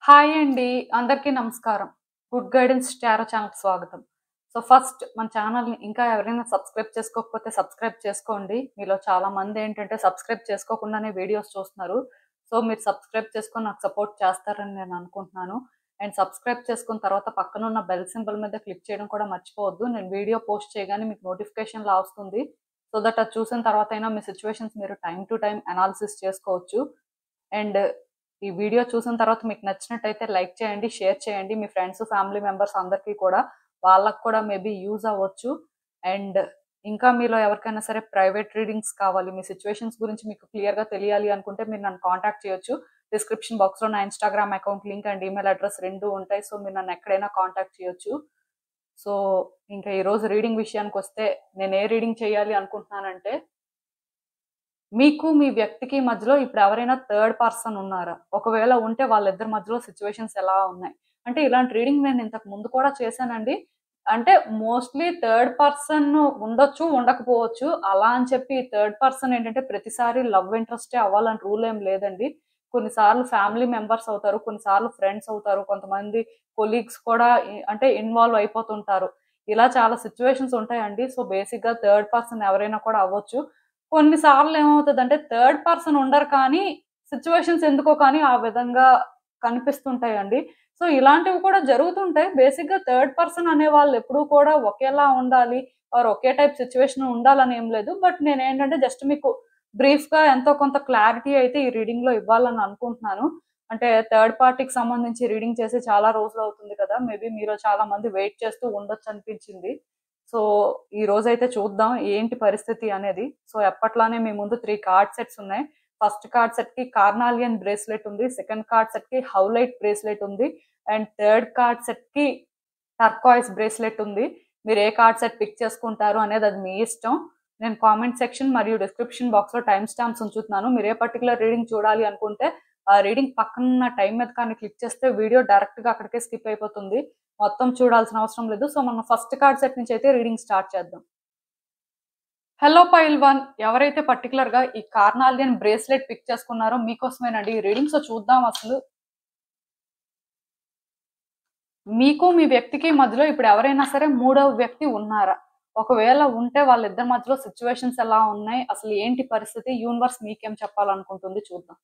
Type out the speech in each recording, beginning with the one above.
Hi అండి. అందరికీ నమస్కారం. గుడ్ గైడెన్స్ టారో ఛానల్‌కి స్వాగతం. సో, ఫస్ట్ మన ఛానల్‌ని ఇంకా ఎవరైనా సబ్స్క్రైబ్ చేసుకోకపోతే సబ్స్క్రైబ్ చేసుకోండి. మీలో చాలా మంది ఏంటంటే సబ్స్క్రైబ్ చేసుకోకుండానే వీడియోస్ చూస్తున్నారు. సో, మీరు సబ్స్క్రైబ్ చేసుకొని నాకు సపోర్ట్ చేస్తారని నేను అనుకుంటున్నాను. అండ్ సబ్స్క్రైబ్ చేసుకున్న తర్వాత పక్కనున్న బెల్ సింబల్ మీద క్లిక్ చేయడం కూడా మర్చిపోవద్దు. నేను వీడియో పోస్ట్ చేయగానే మీకు నోటిఫికేషన్‌లా వస్తుంది. సో దట్ అది చూసిన తర్వాతైనా మీ సిట్యుయేషన్స్ మీరు టైమ్ టు టైమ్ అనాలిసిస్ చేసుకోవచ్చు. అండ్ ఈ వీడియో చూసిన తర్వాత మీకు నచ్చినట్టయితే లైక్ చేయండి, షేర్ చేయండి మీ ఫ్రెండ్స్, ఫ్యామిలీ మెంబర్స్ అందరికీ కూడా. వాళ్ళకి కూడా మేబీ యూజ్ అవ్వచ్చు. అండ్ ఇంకా మీలో ఎవరికైనా సరే ప్రైవేట్ రీడింగ్స్ కావాలి, మీ సిచ్యువేషన్స్ గురించి మీకు క్లియర్‌గా తెలియాలి అనుకుంటే మీరు నన్ను కాంటాక్ట్ చేయొచ్చు. డిస్క్రిప్షన్ బాక్స్‌లో నా Instagram account link and email address 2 ఉంటాయి. సో, మీరు నన్ను ఎక్కడైనా కాంటాక్ట్ చేయొచ్చు. సో, ఇంకా ఈరోజు రీడింగ్ విషయానికొస్తే నేను ఏ రీడింగ్ చేయాలి అనుకుంటున్నానంటే, మీకు మీ వ్యక్తికి మధ్యలో ఇప్పుడు ఎవరైనా థర్డ్ పర్సన్ ఉన్నారా? ఒకవేళ ఉంటే వాళ్ళిద్దరి మధ్యలో సిట్యుయేషన్స్ ఎలా ఉన్నాయి? అంటే ఇలాంటి రీడింగ్ నేను ఇంతకు ముందు కూడా చేశానండి. అంటే మోస్ట్‌లీ థర్డ్ పర్సన్ ఉండొచ్చు, ఉండకపోవచ్చు. అలా అని చెప్పి థర్డ్ పర్సన్ ఏంటంటే ప్రతిసారి లవ్ ఇంట్రెస్టే అవ్వాలని రూల్ ఏం లేదండి. కొన్నిసార్లు ఫ్యామిలీ మెంబర్స్ అవుతారు. కొన్నిసార్లు ఫ్రెండ్స్ అవుతారు. కొంతమంది కొలీగ్స్ కూడా అంటే ఇన్వాల్వ్ అయిపోతుంటారు. ఇలా చాలా సిట్యుయేషన్స్ ఉంటాయండి. సో, బేసిక్‌గా థర్డ్ పర్సన్ ఎవరైనా కూడా అవ్వచ్చు. కొన్ని సార్లు ఏమవుతదంటే థర్డ్ పర్సన్ ఉండరు కానీ, సిట్యుయేషన్స్ ఎందుకో కానీ ఆ విధంగా కనిపిస్తుంటాయండి. సో, ఇలాంటివి కూడా జరుగుతుంటాయి. బేసిక్‌గా థర్డ్ పర్సన్ అనేవాళ్ళు ఎప్పుడూ కూడా ఒకేలా ఉండాలి ఆర్ ఒకే టైప్ సిట్యుయేషన్ ఉండాలని ఏం లేదు. బట్ నేనేంటంటే జస్ట్ మీకు బ్రీఫ్‌గా ఎంతో కొంత క్లారిటీ అయితే ఈ రీడింగ్‌లో ఇవ్వాలని అనుకుంటున్నాను. అంటే థర్డ్ పార్టీకి సంబంధించి రీడింగ్ చేసి చాలా రోజులవుతుంది కదా! మేబీ మీలో చాలా మంది వెయిట్ చేస్తూ ఉండొచ్చనిపించింది. సో, ఈరోజైతే చూద్దాం ఏంటి పరిస్థితి అనేది. సో, ఎప్పట్లానే మీ ముందు 3 కార్డ్ సెట్స్ ఉన్నాయి. ఫస్ట్ కార్డ్ సెట్‌కి కార్నాలియన్ బ్రేస్లెట్ ఉంది. సెకండ్ కార్డ్ సెట్‌కి హౌలైట్ బ్రేస్లెట్ ఉంది. అండ్ థర్డ్ కార్డ్ సెట్‌కి టర్కాయిస్ బ్రేస్లెట్ ఉంది. మీరు ఏ కార్డ్ సెట్ పిక్ చేసుకుంటారు అనేది అది మీ ఇష్టం. నేను కామెంట్ సెక్షన్ మరియు డిస్క్రిప్షన్ బాక్స్‌లో టైమ్ స్టాంప్స్ ఉంచుతున్నాను. మీరు ఏ పర్టిక్యులర్ రీడింగ్ చూడాలి అనుకుంటే ఆ రీడింగ్ పక్కనున్న టైమ్ మీద కానీ క్లిక్ చేస్తే వీడియో డైరెక్ట్‌గా అక్కడికే స్కిప్ అయిపోతుంది. మొత్తం చూడాల్సిన అవసరం లేదు. సో, మనం ఫస్ట్ కార్డ్ సెట్ నుంచి అయితే రీడింగ్ స్టార్ట్ చేద్దాం. హలో పైల్ 1 ఎవరైతే పర్టిక్యులర్‌గా ఈ కార్నాలియన్ బ్రేస్లెట్ పిక్ చేసుకున్నారో మీకోసమేనండి ఈ రీడింగ్. సో, చూద్దాం అసలు మీకు మీ వ్యక్తికి మధ్యలో ఇప్పుడు ఎవరైనా సరే మూడవ వ్యక్తి ఉన్నారా? ఒకవేళ ఉంటే వాళ్ళిద్దరి మధ్యలో సిట్యుయేషన్స్ ఎలా ఉన్నాయి? అసలు ఏంటి పరిస్థితి? యూనివర్స్ మీకేం చెప్పాలనుకుంటుంది చూద్దాం.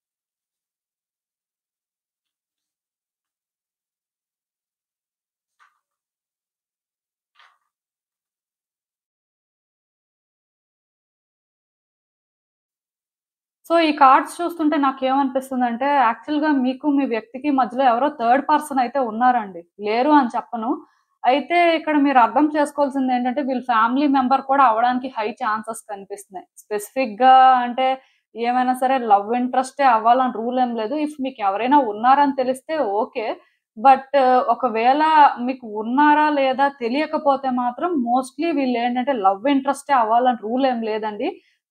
సో, ఈ కార్డ్స్ చూస్తుంటే నాకేమనిపిస్తుందంటే, యాక్చువల్‌గా మీకు మీ వ్యక్తికి మధ్యలో ఎవరో థర్డ్ పర్సన్ అయితే ఉన్నారండి. లేరు అని చెప్పను. అయితే ఇక్కడ మీరు అర్థం చేసుకోవాల్సిందేంటంటే, వీళ్ళు ఫ్యామిలీ మెంబర్ కూడా అవ్వడానికి హై ఛాన్సెస్ కనిపిస్తున్నాయి. స్పెసిఫిక్‌గా అంటే ఏమైనా సరే లవ్ ఇంట్రెస్టే అవ్వాలని రూల్ ఏం లేదు. ఇఫ్ మీకు ఎవరైనా ఉన్నారని తెలిస్తే ఓకే. బట్ ఒకవేళ మీకు ఉన్నారా లేదా తెలియకపోతే మాత్రం మోస్ట్‌లీ వీళ్ళేంటంటే లవ్ ఇంట్రెస్టే అవ్వాలని రూల్ ఏం లేదండి.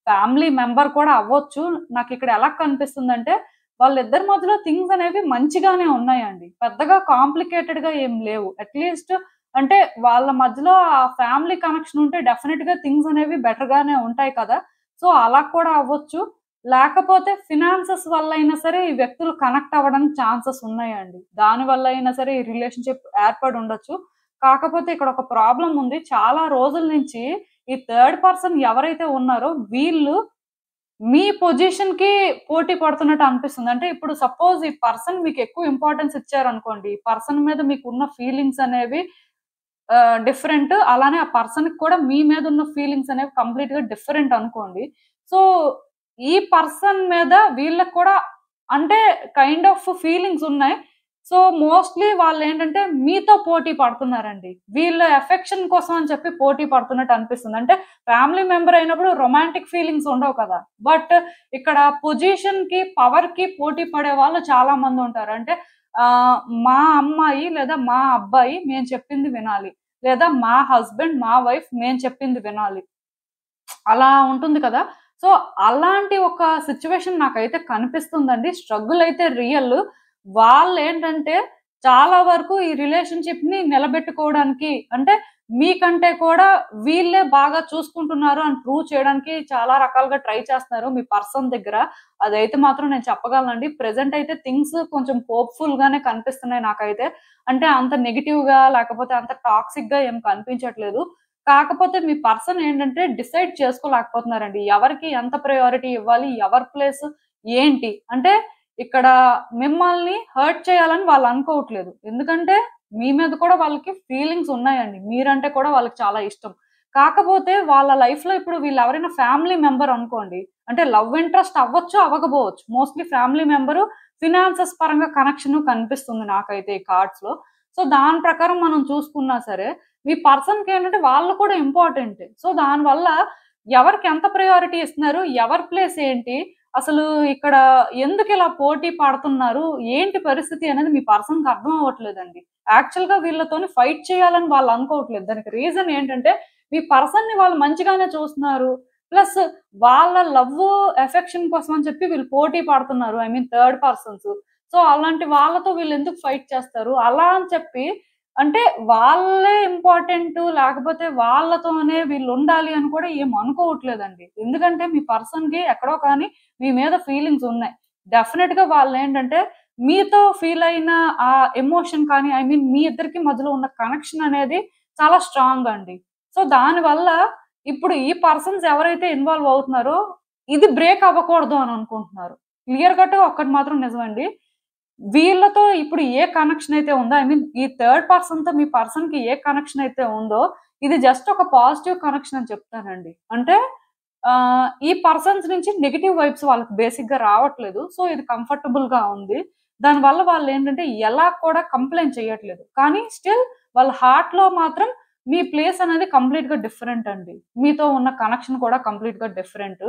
ఫ్యామిలీ మెంబర్ కూడా అవ్వచ్చు. నాకిక్కడ ఎలా కనిపిస్తుందంటే, వాళ్ళిద్దరి మధ్యలో థింగ్స్ అనేవి మంచిగానే ఉన్నాయండి. పెద్దగా కాంప్లికేటెడ్‌గా ఏం లేవు. అట్‌లీస్ట్ అంటే వాళ్ళ మధ్యలో ఆ ఫ్యామిలీ కనెక్షన్ ఉంటే డెఫినిట్‌గా థింగ్స్ అనేవి బెటర్‌గానే ఉంటాయి కదా! సో, అలా కూడా అవ్వచ్చు. లేకపోతే ఫినాన్సెస్ వల్ల అయినా సరే ఈ వ్యక్తులు కనెక్ట్ అవ్వడానికి ఛాన్సెస్ ఉన్నాయండి. దాని వల్ల అయినా సరే ఈ రిలేషన్‌షిప్ ఏర్పడి ఉండొచ్చు. కాకపోతే ఇక్కడ ఒక ప్రాబ్లమ్ ఉంది. చాలా రోజుల నుంచి ఈ థర్డ్ పర్సన్ ఎవరైతే ఉన్నారో వీళ్ళు మీ పొజిషన్‌కి పోటీ పడుతున్నట్టు అనిపిస్తుంది. అంటే ఇప్పుడు సపోజ్ ఈ పర్సన్ మీకు ఎక్కువ ఇంపార్టెన్స్ ఇచ్చారనుకోండి. ఈ పర్సన్ మీద మీకున్న ఫీలింగ్స్ అనేవి డిఫరెంట్. అలానే ఆ పర్సన్‌కి కూడా మీ మీద ఉన్న ఫీలింగ్స్ అనేవి కంప్లీట్‌గా డిఫరెంట్ అనుకోండి. సో, ఈ పర్సన్ మీద వీళ్ళకి కూడా అంటే కైండ్ ఆఫ్ ఫీలింగ్స్ ఉన్నాయి. సో, మోస్ట్‌లీ వాళ్ళేంటంటే మీతో పోటీ పడుతున్నారండి. వీళ్ళ ఎఫెక్షన్ కోసం అని చెప్పి పోటీ పడుతున్నట్టు అనిపిస్తుంది. అంటే ఫ్యామిలీ మెంబర్ అయినప్పుడు రొమాంటిక్ ఫీలింగ్స్ ఉండవు కదా! బట్ ఇక్కడ పొజిషన్‌కి, పవర్‌కి పోటీ పడే వాళ్ళు చాలా మందుంటారు. అంటే ఆహ్, మా అమ్మాయి లేదా మా అబ్బాయి మేము చెప్పింది వినాలి. లేదా మా హస్బెండ్, మా వైఫ్ మేము చెప్పింది వినాలి. అలా ఉంటుంది కదా! సో, అలాంటి ఒక సిట్యుయేషన్ నాకైతే కనిపిస్తుందండి. స్ట్రగుల్ అయితే రియల్. వాళ్ళేంటంటే చాలా వరకు ఈ రిలేషన్‌షిప్‌ని నిలబెట్టుకోవడానికి అంటే మీకంటే కూడా వీళ్ళే బాగా చూసుకుంటున్నారు అని ప్రూవ్ చేయడానికి చాలా రకాలుగా ట్రై చేస్తున్నారు మీ పర్సన్ దగ్గర. అదైతే మాత్రం నేను చెప్పగలనండి. ప్రెజెంట్ అయితే థింగ్స్ కొంచెం హోప్‌ఫుల్ గానే కనిపిస్తున్నాయి నాకైతే. అంటే అంత నెగెటివ్‌గా లేకపోతే అంత టాక్సిక్‌గా ఏం కనిపించట్లేదు. కాకపోతే మీ పర్సన్ ఏంటంటే డిసైడ్ చేసుకోలేకపోతున్నారండి. ఎవరికి ఎంత ప్రయారిటీ ఇవ్వాలి? ఎవరి ప్లేస్ ఏంటి? అంటే ఇక్కడ మిమ్మల్ని హర్ట్ చేయాలని వాళ్ళు అనుకోవట్లేదు. ఎందుకంటే మీ మీద కూడా వాళ్ళకి ఫీలింగ్స్ ఉన్నాయండి. మీరంటే కూడా వాళ్ళకి చాలా ఇష్టం. కాకపోతే వాళ్ళ లైఫ్‌లో ఇప్పుడు వీళ్ళెవరైనా ఫ్యామిలీ మెంబర్ అనుకోండి. అంటే లవ్ ఇంట్రెస్ట్ అవ్వచ్చు, అవ్వకపోవచ్చు. మోస్ట్‌లీ ఫ్యామిలీ మెంబరు ఫినాన్సెస్ పరంగా కనెక్షన్ కనిపిస్తుంది నాకైతే ఈ కార్డ్స్‌లో. సో, దాని ప్రకారం మనం చూసుకున్నా సరే, మీ పర్సన్‌కేంటంటే వాళ్ళు కూడా ఇంపార్టెంటే. సో, దానివల్ల ఎవరికి ఎంత ప్రయారిటీ ఇస్తున్నారు? ఎవరి ప్లేస్ ఏంటి? అసలు ఇక్కడ ఎందుకిలా పోటీ పడుతున్నారు? ఏంటి పరిస్థితి అనేది మీ పర్సన్‌కి అర్థం అవ్వట్లేదండి. యాక్చువల్‌గా వీళ్ళతోని ఫైట్ చేయాలని వాళ్ళు అనుకోవట్లేదు. దానికి రీజన్ ఏంటంటే, మీ పర్సన్‌ని వాళ్ళు మంచిగానే చూస్తున్నారు. ప్లస్ వాళ్ళ లవ్వు, ఎఫెక్షన్ కోసం అని చెప్పి వీళ్ళు పోటీ పడుతున్నారు. I mean third persons. So, అలాంటి వాళ్ళతో వీళ్ళెందుకు ఫైట్ చేస్తారు? అలా అని చెప్పి అంటే వాళ్ళే ఇంపార్టెంటు లేకపోతే వాళ్ళతోనే వీళ్ళుండాలి అని కూడా ఏం అనుకోవట్లేదండి. ఎందుకంటే మీ పర్సన్‌కి ఎక్కడో కానీ మీ మీద ఫీలింగ్స్ ఉన్నాయి. డెఫినిట్‌గా వాళ్ళేంటంటే మీతో ఫీల్ అయిన ఆ ఎమోషన్ కానీ ఐ మీన్ మీ ఇద్దరికి మధ్యలో ఉన్న కనెక్షన్ అనేది చాలా స్ట్రాంగ్ అండి. సో, దానివల్ల ఇప్పుడు ఈ పర్సన్స్ ఎవరైతే ఇన్వాల్వ్ అవుతున్నారో ఇది బ్రేక్ అవ్వకూడదు అని అనుకుంటున్నారు. క్లియర్ కట్‌గా ఒక్కటి మాత్రం నిజమండి. వీళ్ళతో ఇప్పుడు ఏ కనెక్షన్ అయితే ఉందో ఐ మీన్ ఈ థర్డ్ పర్సన్‌తో మీ పర్సన్‌కి ఏ కనెక్షన్ అయితే ఉందో ఇది జస్ట్ ఒక పాజిటివ్ కనెక్షన్ అని చెప్తానండి. అంటే ఈ పర్సన్స్ నుంచి నెగెటివ్ వైబ్స్ వాళ్ళకి బేసిక్‌గా రావట్లేదు. సో, ఇది కంఫర్టబుల్‌గా ఉంది. దానివల్ల వాళ్ళేంటంటే ఎలా కూడా కంప్లెయింట్ చేయట్లేదు. కానీ స్టిల్ వాళ్ళ హార్ట్‌లో మాత్రం మీ ప్లేస్ అనేది కంప్లీట్‌గా డిఫరెంట్ అండి. మీతో ఉన్న కనెక్షన్ కూడా కంప్లీట్‌గా డిఫరెంట్.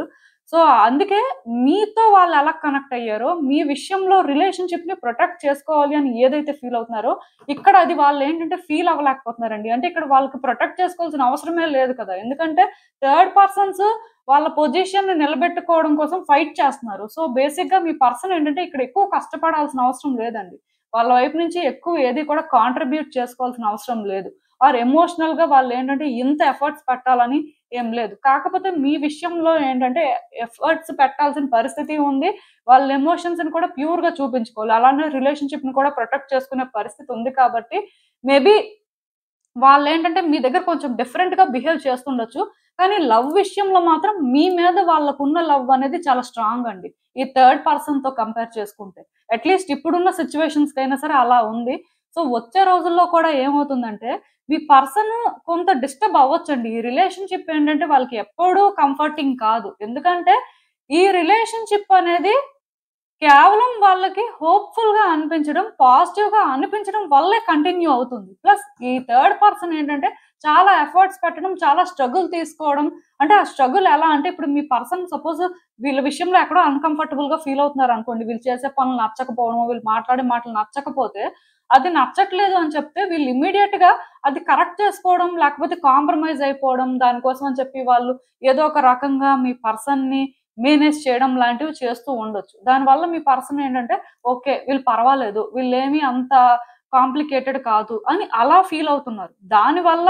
సో, అందుకే మీతో వాళ్ళు ఎలా కనెక్ట్ అయ్యారో, మీ విషయంలో రిలేషన్‌షిప్‌ని ప్రొటెక్ట్ చేసుకోవాలి అని ఏదైతే ఫీల్ అవుతున్నారో, ఇక్కడ అది వాళ్ళేంటంటే ఫీల్ అవ్వలేకపోతున్నారండి. అంటే ఇక్కడ వాళ్ళకి ప్రొటెక్ట్ చేసుకోవాల్సిన అవసరమే లేదు కదా! ఎందుకంటే థర్డ్ పర్సన్స్ వాళ్ళ పొజిషన్‌ని నిలబెట్టుకోవడం కోసం ఫైట్ చేస్తున్నారు. సో, బేసిక్‌గా మీ పర్సన్ ఏంటంటే ఇక్కడ ఎక్కువ కష్టపడాల్సిన అవసరం లేదండి. వాళ్ళ వైపు నుంచి ఎక్కువ ఏది కూడా కాంట్రిబ్యూట్ చేసుకోవాల్సిన అవసరం లేదు. ఆర్ ఎమోషనల్‌గా వాళ్ళేంటంటే ఇంత ఎఫర్ట్స్ పెట్టాలని ఏం లేదు. కాకపోతే మీ విషయంలో ఏంటంటే ఎఫర్ట్స్ పెట్టాల్సిన పరిస్థితి ఉంది. వాళ్ళ ఎమోషన్స్‌ని కూడా ప్యూర్‌గా చూపించుకోవాలి. అలానే రిలేషన్‌షిప్‌ని కూడా ప్రొటెక్ట్ చేసుకునే పరిస్థితి ఉంది కాబట్టి మేబీ వాళ్ళేంటంటే మీ దగ్గర కొంచెం డిఫరెంట్‌గా బిహేవ్ చేస్తుండొచ్చు. కానీ లవ్ విషయంలో మాత్రం మీ మీద వాళ్ళకున్న లవ్ అనేది చాలా స్ట్రాంగ్ అండి. ఈ థర్డ్ పర్సన్‌తో కంపేర్ చేసుకుంటే. అట్‌లీస్ట్ ఇప్పుడున్న సిట్యుయేషన్స్‌కైనా సరే అలా ఉంది. సో, వచ్చే రోజుల్లో కూడా ఏమవుతుందంటే మీ పర్సన్ కొంత డిస్టర్బ్ అవ్వొచ్చండి. ఈ రిలేషన్‌షిప్ ఏంటంటే వాళ్ళకి ఎప్పుడూ కంఫర్టింగ్ కాదు. ఎందుకంటే ఈ రిలేషన్‌షిప్ అనేది కేవలం వాళ్ళకి హోప్‌ఫుల్‌గా అనిపించడం, పాజిటివ్‌గా అనిపించడం వల్లే కంటిన్యూ అవుతుంది. ప్లస్ ఈ థర్డ్ పర్సన్ ఏంటంటే చాలా ఎఫర్ట్స్ పెట్టడం, చాలా స్ట్రగుల్ తీసుకోవడం. అంటే ఆ స్ట్రగుల్ ఎలా అంటే ఇప్పుడు మీ పర్సన్ సపోజ్ వీళ్ళ విషయంలో ఎక్కడో అన్‌కంఫర్టబుల్‌గా ఫీల్ అవుతున్నారనుకోండి. వీళ్ళు చేసే పనులు నచ్చకపోవడమో, వీళ్ళు మాట్లాడే మాటలు నచ్చకపోతే, అది నచ్చట్లేదు అని చెప్తే వీళ్ళు ఇమ్మీడియేట్‌గా అది కరెక్ట్ చేసుకోవడం, లేకపోతే కాంప్రమైజ్ అయిపోవడం, దానికోసం అని చెప్పి వాళ్ళు ఏదో ఒక రకంగా మీ పర్సన్‌ని మేనేజ్ చేయడం లాంటివి చేస్తూ ఉండొచ్చు. దానివల్ల మీ పర్సన్ ఏంటంటే, ఓకే. వీళ్ళు పర్వాలేదు. వీళ్ళేమి అంత కాంప్లికేటెడ్ కాదు అని అలా ఫీల్ అవుతున్నారు. దానివల్ల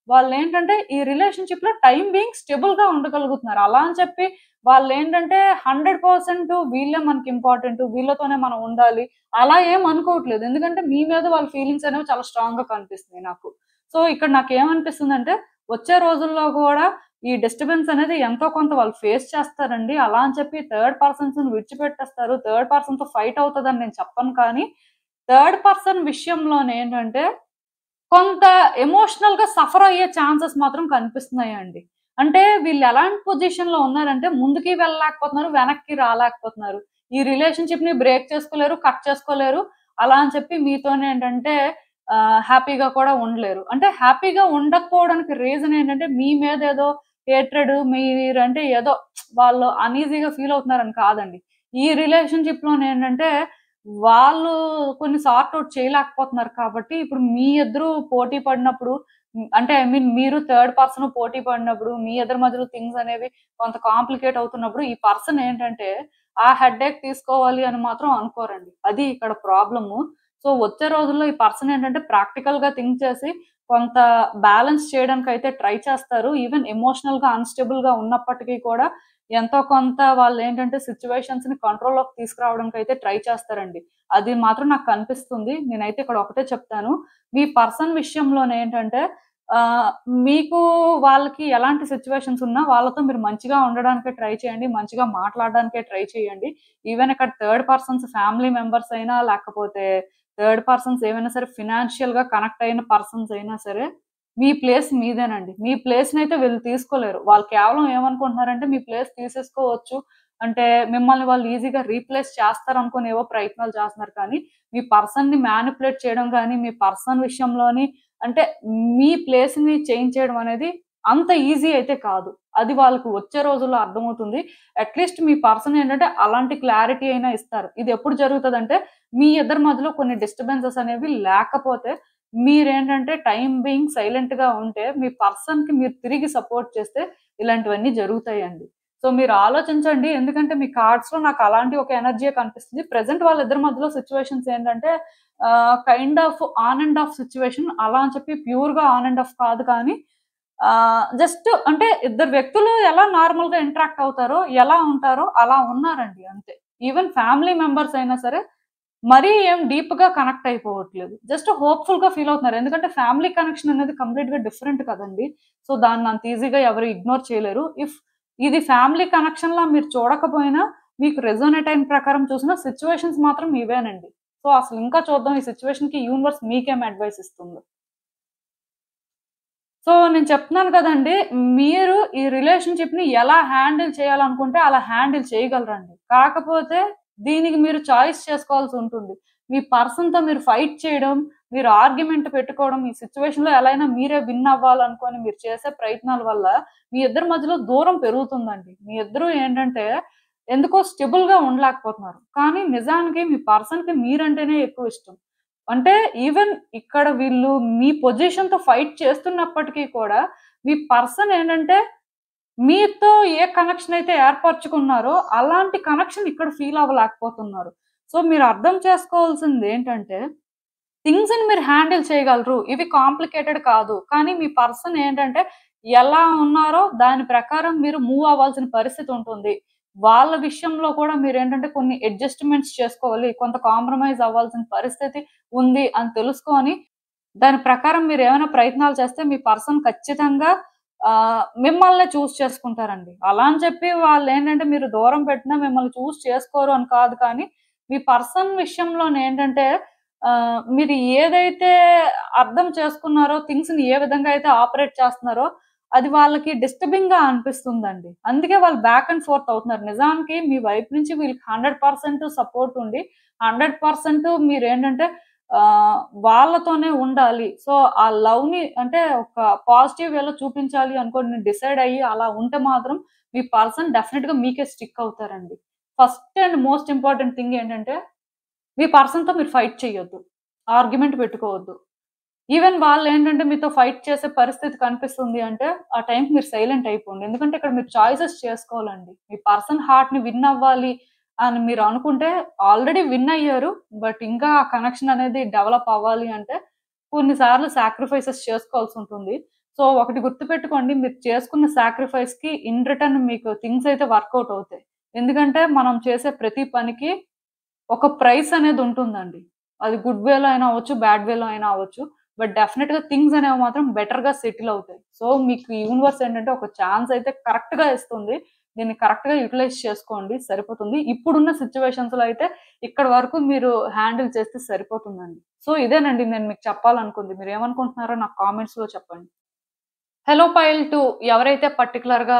వాళ్ళేంటంటే ఈ రిలేషన్‌షిప్‌లో టైమ్ బీయింగ్ స్టేబుల్‌గా ఉండగలుగుతున్నారు. అలా అని చెప్పి వాళ్ళేంటంటే 100% వీళ్ళే మనకి ఇంపార్టెంట్. వీళ్ళతోనే మనం ఉండాలి. అలా ఏం అనుకోవట్లేదు. ఎందుకంటే మీ మీద వాళ్ళ ఫీలింగ్స్ అనేవి చాలా స్ట్రాంగ్‌గా కనిపిస్తున్నాయి నాకు. సో, ఇక్కడ నాకేమనిపిస్తుందంటే వచ్చే రోజుల్లో గూడా ఈ డిస్టర్బెన్స్ అనేది ఎంతో కొంత వాళ్ళు ఫేస్ చేస్తారండి. అలా అని చెప్పి థర్డ్ పర్సన్స్‌ని విడిచిపెట్టేస్తారు. థర్డ్ పర్సన్‌తో ఫైట్ అవుతదని నేను చెప్పను కానీ, థర్డ్ పర్సన్ విషయంలోనేంటంటే కొంత ఎమోషనల్‌గా సఫర్ అయ్యే ఛాన్సెస్ మాత్రం కనిపిస్తున్నాయండి. అంటే వీళ్ళు ఎలాంటి పొజిషన్‌లో ఉన్నారంటే ముందుకి వెళ్ళలేకపోతున్నారు, వెనక్కి రాలేకపోతున్నారు. ఈ రిలేషన్‌షిప్‌ని బ్రేక్ చేసుకోలేరు, కట్ చేసుకోలేరు. అలా అని చెప్పి మీతోనేంటంటే హ్యాపీగా కూడా ఉండలేరు. అంటే హ్యాపీగా ఉండకపోవడానికి రీజన్ ఏంటంటే మీ మీద ఏదో హేట్రెడ్ మీరంటే ఏదో వాళ్ళు అన్‌ఈజీగా ఫీల్ అవుతున్నారని కాదండి. ఈ రిలేషన్‌షిప్‌లోనేంటంటే వాళ్ళు కొన్ని సార్ట్ ఔట్ చేయలేకపోతున్నారు కాబట్టి, ఇప్పుడు మీ ఇద్దరు పోటీ పడినప్పుడు అంటే ఐ మీన్ మీరు థర్డ్ పర్సన్ పోటీ పడినప్పుడు, మీ ఇద్దరి మధ్యలో థింగ్స్ అనేవి కొంత కాంప్లికేట్ అవుతున్నప్పుడు, ఈ పర్సన్ ఏంటంటే, ఆ హెడ్‌ఏక్ తీసుకోవాలి అని మాత్రం అనుకోరండి. అది ఇక్కడ ప్రాబ్లము. సో వచ్చే రోజుల్లో ఈ పర్సన్ ఏంటంటే ప్రాక్టికల్ గా థింక్ చేసి కొంత బ్యాలెన్స్ చేయడానికి అయితే ట్రై చేస్తారు. ఈవెన్ ఎమోషనల్ గా అన్‌స్టేబుల్ గా ఉన్నప్పటికీ కూడా ఎంతో కొంత వాళ్ళేంటంటే సిట్యుయేషన్స్‌ని కంట్రోల్‌లోకి తీసుకురావడానికి అయితే ట్రై చేస్తారండి. అది మాత్రం నాకు కనిపిస్తుంది. నేనైతే ఇక్కడ ఒకటే చెప్తాను. మీ పర్సన్ విషయంలోనేంటంటే ఆహ్, మీకు వాళ్ళకి ఎలాంటి సిట్యుయేషన్స్ ఉన్నా వాళ్ళతో మీరు మంచిగా ఉండడానికే ట్రై చేయండి. మంచిగా మాట్లాడడానికే ట్రై చేయండి. ఈవెన్ ఇక్కడ థర్డ్ పర్సన్స్ ఫ్యామిలీ మెంబర్స్ అయినా లేకపోతే థర్డ్ పర్సన్స్ ఏమైనా సరే ఫినాన్షియల్‌గా కనెక్ట్ అయిన పర్సన్స్ అయినా సరే మీ ప్లేస్ మీదేనండి. మీ ప్లేస్‌నైతే వీళ్ళు తీసుకోలేరు. వాళ్ళు కేవలం ఏమనుకుంటున్నారంటే మీ ప్లేస్ తీసేసుకోవచ్చు. అంటే మిమ్మల్ని వాళ్ళు ఈజీగా రీప్లేస్ చేస్తారనుకోని ఏవో ప్రయత్నాలు చేస్తున్నారు కానీ, మీ పర్సన్‌ని మ్యానిప్యులేట్ చేయడం గాని, మీ పర్సన్ విషయంలోని అంటే మీ ప్లేస్‌ని చేంజ్ చేయడం అనేది అంత ఈజీ అయితే కాదు. అది వాళ్ళకి వచ్చే రోజుల్లో అర్థమవుతుంది. అట్‌లీస్ట్ మీ పర్సన్ ఏంటంటే అలాంటి క్లారిటీ అయినా ఇస్తారు. ఇది ఎప్పుడు జరుగుతదంటే మీ ఇద్దరి మధ్యలో కొన్ని డిస్టర్బెన్సెస్ అనేవి లేకపోతే మీరేంటంటే టైమ్ బీయింగ్ సైలెంట్‌గా ఉంటే, మీ పర్సన్‌కి మీరు తిరిగి సపోర్ట్ చేస్తే ఇలాంటివన్నీ జరుగుతాయండి. సో, మీరు ఆలోచించండి. ఎందుకంటే మీ కార్డ్స్‌లో నాకు అలాంటి ఒక ఎనర్జియే కనిపిస్తుంది. ప్రెజెంట్ వాళ్ళిద్దరి మధ్యలో సిట్యుయేషన్స్ ఏంటంటే kind of on and of situation. అలా అని చెప్పి ప్యూర్‌గా ఆన్ అండ్ ఆఫ్ కాదు కానీ జస్ట్ అంటే ఇద్దరు వ్యక్తులు ఎలా నార్మల్‌గా ఇంటరాక్ట్ అవుతారో, ఎలా ఉంటారో అలా ఉన్నారండి అంతే. ఈవెన్ ఫ్యామిలీ మెంబర్స్ అయినా సరే మరీ ఏం డీప్‌గా కనెక్ట్ అయిపోవట్లేదు. జస్ట్ హోప్‌ఫుల్‌గా ఫీల్ అవుతున్నారు. ఎందుకంటే ఫ్యామిలీ కనెక్షన్ అనేది కంప్లీట్‌గా డిఫరెంట్ కదండీ! సో, దాన్ని అంత ఈజీగా ఎవరు ఇగ్నోర్ చేయలేరు. ఇది ఫ్యామిలీ కనెక్షన్‌లా మీరు చూడకపోయినా, మీకు రెసొనేట్ అయిన ప్రకారం చూసిన సిట్యుయేషన్స్ మాత్రం ఇవేనండి. సో, అసలు ఇంకా చూద్దాం ఈ సిట్యుయేషన్‌కి యూనివర్స్ మీకేం అడ్వైస్ ఇస్తుందో. సో, నేను చెప్తున్నాను కదండీ! మీరు ఈ రిలేషన్‌షిప్‌ని ఎలా హ్యాండిల్ చేయాలనుకుంటే అలా హ్యాండిల్ చేయగలరండి. కాకపోతే దీనికి మీరు చాయిస్ చేసుకోవాల్సుంటుంది. మీ పర్సన్‌తో మీరు ఫైట్ చేయడం, మీరు ఆర్గ్యుమెంట్ పెట్టుకోవడం, ఈ సిట్యుయేషన్‌లో ఎలా అయినా మీరే విన్ అవ్వాలనుకోని మీరు చేసే ప్రయత్నాల వల్ల మీ ఇద్దరి మధ్యలో దూరం పెరుగుతుందండి. మీ ఇద్దరు ఏంటంటే ఎందుకో స్టేబుల్‌గా ఉండలేకపోతున్నారు. కానీ నిజానికి మీ పర్సన్‌కి మీరంటేనే ఎక్కువ ఇష్టం. అంటే ఈవెన్ ఇక్కడ వీళ్ళు మీ పొజిషన్‌తో ఫైట్ చేస్తున్నప్పటికీ కూడా, మీ పర్సన్ ఏంటంటే, మీతో ఏ కనెక్షన్ అయితే ఏర్పరచుకున్నారో, అలాంటి కనెక్షన్ ఇక్కడ ఫీల్ అవ్వలేకపోతున్నారు. సో, మీరు అర్థం చేసుకోవాల్సిందేంటంటే, థింగ్స్‌ని మీరు హ్యాండిల్ చేయగలరు. ఇవి కాంప్లికేటెడ్ కాదు. కానీ మీ పర్సన్ ఏంటంటే, ఎలా ఉన్నారో దాని ప్రకారం మీరు మూవ్ అవ్వాల్సిన పరిస్థితి ఉంటుంది. వాళ్ళ విషయంలో కూడా మీరేంటంటే కొన్ని అడ్జస్ట్‌మెంట్స్ చేసుకోవాలి. కొంత కాంప్రమైజ్ అవ్వాల్సిన పరిస్థితి ఉంది అని తెలుసుకొని, దాని ప్రకారం మీరేమైనా ప్రయత్నాలు చేస్తే మీ పర్సన్ ఖచ్చితంగా మిమ్మల్నే చేసుకుంటారండి. అలా అని చెప్పి వాళ్ళేంటంటే మీరు దూరం పెట్టినా మిమ్మల్ని చేసుకోరు అని కాదు కానీ, మీ పర్సన్ విషయంలోనేంటంటే మీరు ఏదైతే అర్థం చేసుకున్నారో, థింగ్స్‌ని ఏ విధంగా అయితే ఆపరేట్ చేస్తున్నారో, అది వాళ్ళకి డిస్టర్బింగ్‌గా అనిపిస్తుందండి. అందుకే వాళ్ళు బ్యాక్ అండ్ ఫోర్త్ అవుతున్నారు. నిజానికి మీ వైపు నుంచి వీళ్ళకి 100% సపోర్ట్ ఉండి, 100% మీరేంటంటే ఆహ్, వాళ్ళతోనే ఉండాలి. సో, ఆ లవ్‌ని అంటే ఒక పాజిటివ్ వేలో చూపించాలి అనుకోని డిసైడ్ అయ్యి అలా ఉంటే మాత్రం మీ పర్సన్ డెఫినిట్‌గా మీకే స్టిక్ అవుతారండి. First and most important thing ఏంటంటే మీ పర్సన్‌తో మీరు ఫైట్ చేయొద్దు. ఆర్గ్యుమెంట్ పెట్టుకోవద్దు. ఈవెన్ వాళ్ళేంటంటే మీతో ఫైట్ చేసే పరిస్థితి కనిపిస్తుంది అంటే, ఆ టైంకి మీరు సైలెంట్ అయిపోండి. ఎందుకంటే ఇక్కడ మీరు చాయిసెస్ చేసుకోవాలండి. మీ పర్సన్ హార్ట్‌ని విన్ అవ్వాలి అని మీరు అనుకుంటే ఆల్రెడీ విన్ అయ్యారు. బట్ ఇంకా ఆ కనెక్షన్ అనేది డెవలప్ అవ్వాలి అంటే కొన్ని సార్లు సాక్రిఫైసెస్ చేసుకోవాల్సుంటుంది. సో, ఒకటి గుర్తుపెట్టుకోండి మీరు చేసుకున్న సాక్రిఫైస్‌కి ఇన్ రిటర్న్ మీకు థింగ్స్ అయితే వర్కౌట్ అవుతాయి. ఎందుకంటే మనం చేసే ప్రతి పనికి ఒక ప్రైస్ అనేది ఉంటుందండి. అది గుడ్ వేలో అయినా అవ్వచ్చు, బ్యాడ్ వేలో అయినా అవ్వచ్చు. బట్ డెఫినిట్‌గా థింగ్స్ అనేవి మాత్రం బెటర్‌గా సెటిల్ అవుతాయి. సో, మీకు యూనివర్స్ ఏంటంటే ఒక ఛాన్స్ అయితే కరెక్ట్‌గా ఇస్తుంది. దీన్ని కరెక్ట్‌గా యుటిలైజ్ చేసుకోండి సరిపోతుంది. ఇప్పుడున్న సిట్యుయేషన్స్‌లో అయితే ఇక్కడి వరకు మీరు హ్యాండిల్ చేస్తే సరిపోతుందండి. సో, ఇదేనండి నేను మీకు చెప్పాలనుకుంది. మీరేమనుకుంటున్నారో నాకు కామెంట్స్‌లో చెప్పండి. హలో పైల్ 2 ఎవరైతే పర్టిక్యులర్‌గా